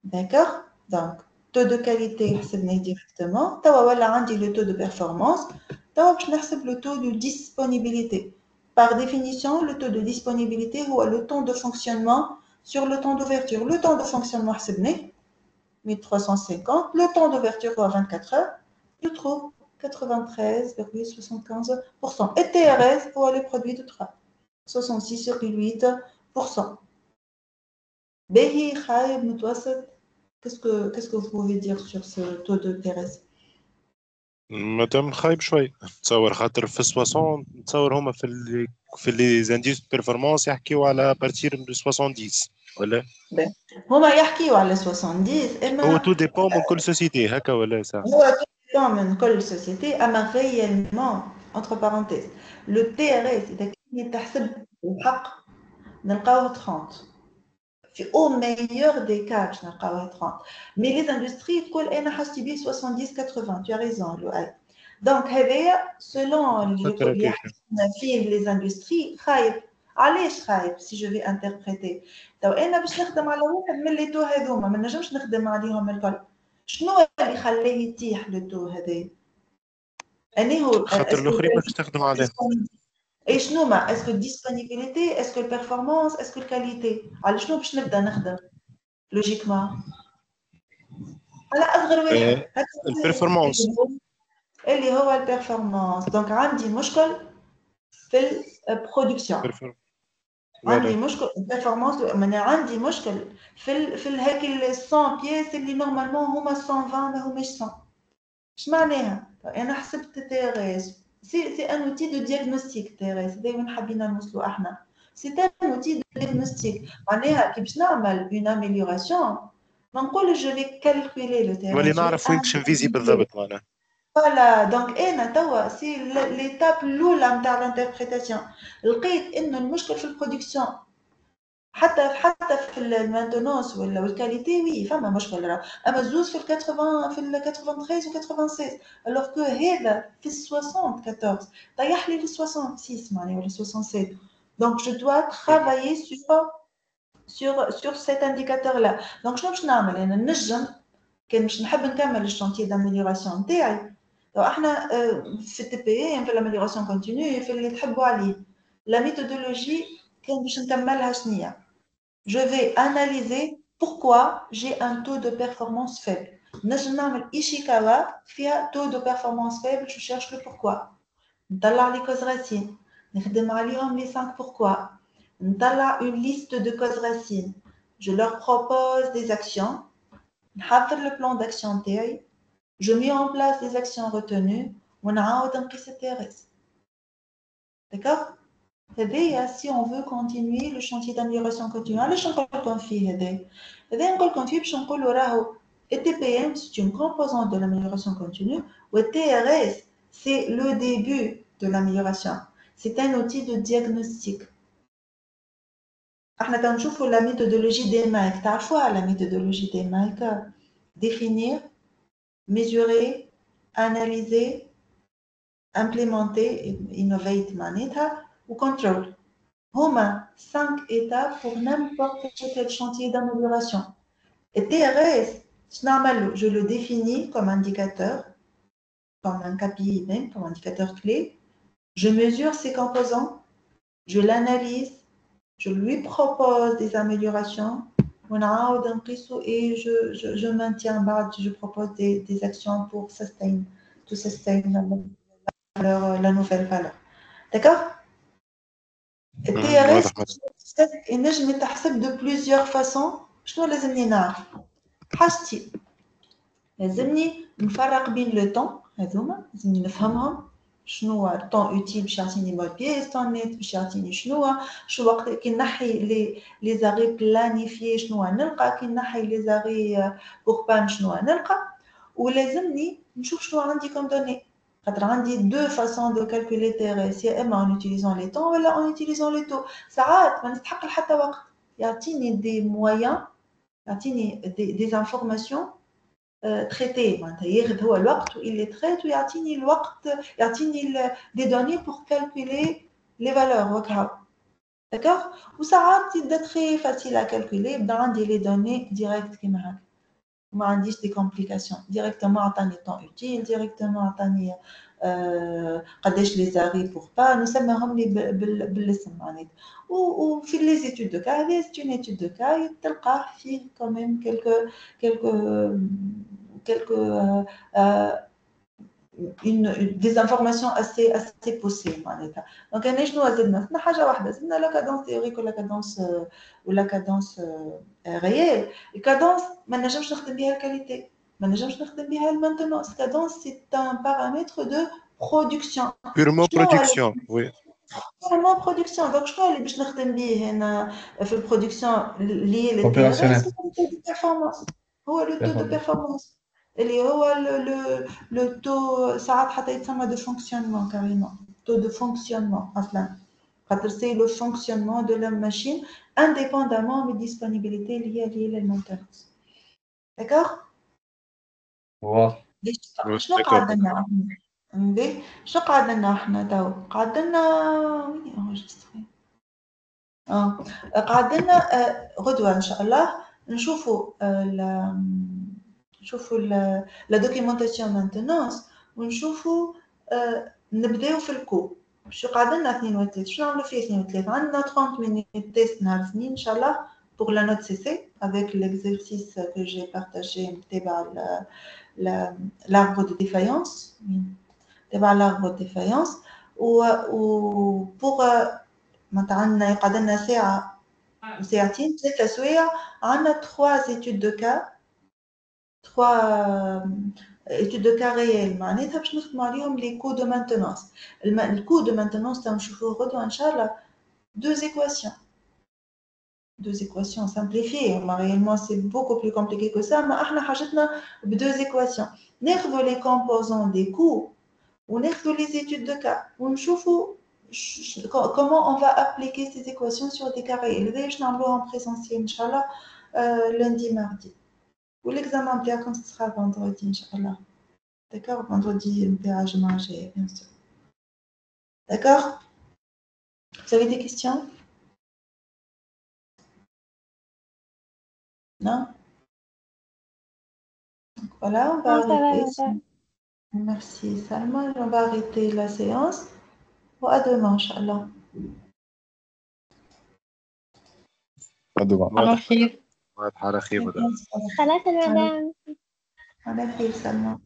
D'accord? Donc, taux de qualité, c'est directement. Le taux de performance. Le taux de disponibilité. Par définition, le taux de disponibilité ou le temps de fonctionnement sur le temps d'ouverture. Le temps de fonctionnement, c'est 1350. Le temps d'ouverture, 24 heures. Je trouve 93,75%. Et TRS pour les produits de 3. 66,8%. Qu'est-ce que vous pouvez dire sur ce taux de TRS? مادام خايب شوي تصور خاطر في 60 تصور هما في لي زانديس بيرفورمانس يحكيو على بارتير من 70 ولا هما يحكيو على 70 اما هو تو ديبون من كل سوسيتي هكا ولا صح هو تو ديبون من كل سوسيتي اما ريالمون entre parenthèses le TRS اذا كان تحسب الحق نلقاوه 30 في au meilleur des cas باش نلقاوه 30 mais les industries الكل انا حاسبي بيه 70 80 tu as raison لؤي دونك هذايا selon اللي يحكينا فيه les industries خايب علاش خايب si je vais interpréter تو انا باش نخدم على واحد من لي تو هذوما ما نجمش نخدم عليهم الكل شنو اللي خلاه يتيح لو تو هذا اني هو خاطر الاخرين باش تخدم عليه اي شنو ما اسكو ديسپونيبيليتي اسكو البيرفورمانس اسكو الكاليتي على شنو باش نبدا نخدم لوجيكمون على اصغر واحد البيرفورمانس اللي هو البيرفورمانس دونك عندي مشكل في البرودكسيون عندي مشكل البيرفورمانس انا عندي مشكل في هاك 100 بيس اللي نورمالمون هما 120 ما هماش 100 اش معناها انا حسبت TRS سي ان اوتي دو دياغنوستيك TRS هذا وين حبينا نوصلوا احنا سي ان اوتي دو دياغنوستيك معناها كي باش نعمل اون اميليوراسيون ما نقولش جو في كالكولي لو TRS ولي نعرف وين باش نفيزي بالضبط معناها فوالا دونك انا توا سي ليتاب الاولى نتاع الانتربريتاسيون لقيت انه المشكل في البرودكسيون حتى في المانتونونس ولا الكاليتي وي فما مشكل راه اما زوز في 80 في 93 و 96 الوغ كو هذا في 74 طيح لي 66 معناها ولا 67 دونك جو دوا ترافايي sur cet indicateur là دونك شنو باش نعمل انا نجم كان باش نحب نكمل الشانتيي داميليوراسيون نتاعي لو احنا في التي بي ام في الاميليوراسيون كونتينيو في اللي تحبوا عليه لا ميثودولوجي كان باش نكملها شنيا je vais analyser pourquoi j'ai un taux de performance faible. نجم نعمل Ishikawa فيها taux de performance faible, je cherche le pourquoi. نطلع les causes racines. نخدم عليهم les 5 pourquoi. نطلع une liste de causes racines. Je leur propose des actions. نحضر le plan d'action تاعي. Je mets en place les actions retenues. ونعاود نقيس TRS. D'accord? Si on veut continuer le chantier d'amélioration continue, علاش نقول لكم فيه هذا نقول لكم فيه باش نقولوا راهو TPM c'est une composante de l'amélioration continue و TRS c'est le début de l'amélioration. C'est un outil de diagnostic. احنا كنشوفوا la méthodologie des MAEC. تعرفوها la méthodologie des MAEC. Définir, mesurer, analyser, implémenter, innovate معناتها ou contrôle. هما 5 étapes pour n'importe quel chantier d'amélioration. Et TRS, je le définis comme indicateur, comme un KPI même, comme indicateur clé. Je mesure ses composants, je l'analyse, je lui propose des améliorations, et je maintiens, je propose des actions pour sustain la nouvelle valeur. D'accord? Et TRS, il يتحسب de plusieurs façons. شنو لازمني نعرف؟ حاجتين. لازمني نفرق بين لو طون هذوما، لازمني نفهمهم. شنو هو الطون اوتيل باش يعطيني مود بيس، طون نت باش يعطيني شنو وقت كي نحي لي زاغي بلانيفيي شنو نلقى، كي نحي لي زاغي بور بان شنو نلقى. ولازمني نشوف شنو عندي كوم دوني، خاطر عندي دو فاسون دو كالكولي TRS، يا اما ان اوتيليزون لي طون ولا ان اوتيليزون لي تو. ساعات ما نستحق حتى وقت، يعطيني دي مويان، يعطيني دي انفورماسيون traité معناتها ياخذ هو الوقت واللي تريت ويعطيني الوقت، يعطيني دي دوني بور كالكولي لي فالور وكا. داكوغ. وساعات يبدا تري فاسيل ا كالكولي، يبدا عندي لي دوني ديريكت كيما هكا، ما عنديش دي كومبليكاسيون. ديريكتومون عطاني طون اوتيل، ديريكتومون عطاني قداش لي زاري بور با، نسميهم لي بالاسم معناتها. وفي لي زيتود دو كا، هذه سي اون ايتود دو كا تلقاه فيه كوميم quelques des informations assez poussées معناتها. دونك انا شنو زدنا حاجه واحده، زدنا لا كادونس تيوريك ولا كادونس ريال. الكادونس ما نجمش نخدم بها الكاليتي، ما نجمش نخدم بها المانتونونس. الكادونس سي ان بارامتر دو برودكسيون، purement production, oui. purement production. دونك شنو اللي باش نخدم به هنا في البرودكسيون لي لي Opérationnel. بيرفورمانس، هو لو تو دو بيرفورمانس اللي هو لو تو. ساعات حتى يتسمى دو فونكسيونمون كاريمون، تو دو فونكسيونمون اصلا، خاطر سي لو فونكسيونمون دو لا ماشين انديبوندامون من ديسپونيبيليتي اللي هي للمونتونس. داكوغ. واضح. شنو قاعد لنا احنا؟ شنو قاعد لنا احنا تو؟ قاعد لنا وين انجستري؟ قاعد لنا غدوه ان شاء الله نشوفوا لا دوكيومونطاسيون مانتونونس، ونشوفوا نبداو في الكو. شو قاعد لنا 2 و 3، شنو نعملوا فيه 2 و 3؟ عندنا 30 minutes تيست نهار الاثنين ان شاء الله pour la note CC avec l'exercice que j'ai partagé تبع l'arbre de défaillance، تبع l'arbre de défaillance. و pour معناتها عندنا يقعد لنا ساعه وساعتين، 3 سوايع. عندنا 3 études de cas، 3 études de cas réels معناتها باش نخدموا عليهم لي كو دو مانتونونس. الكو دو مانتونونس تاع نشوفوه غدوه ان شاء الله. 2 équations simplifiées، mais réellement c'est beaucoup plus compliqué que ça. Mais احنا حاجتنا ب 2 équations. ناخذوا les composants des coûts وناخذوا les études de cas ونشوفوا comment on va appliquer ces équations sur des cas réels. هذا باش نعملوها en présentiel ان شاء الله lundi mardi. والexamen بتاعكم ce sera vendredi ان شاء الله. D'accord, vendredi نتاع الجمعة الجاية bien sûr. D'accord. Vous avez des questions? Non? Donc voilà, on va arrêter. Merci Salma, on va arrêter la séance. À demain, Inch'Allah. على خير. على خير. خلاص المدام. على خير سلمى.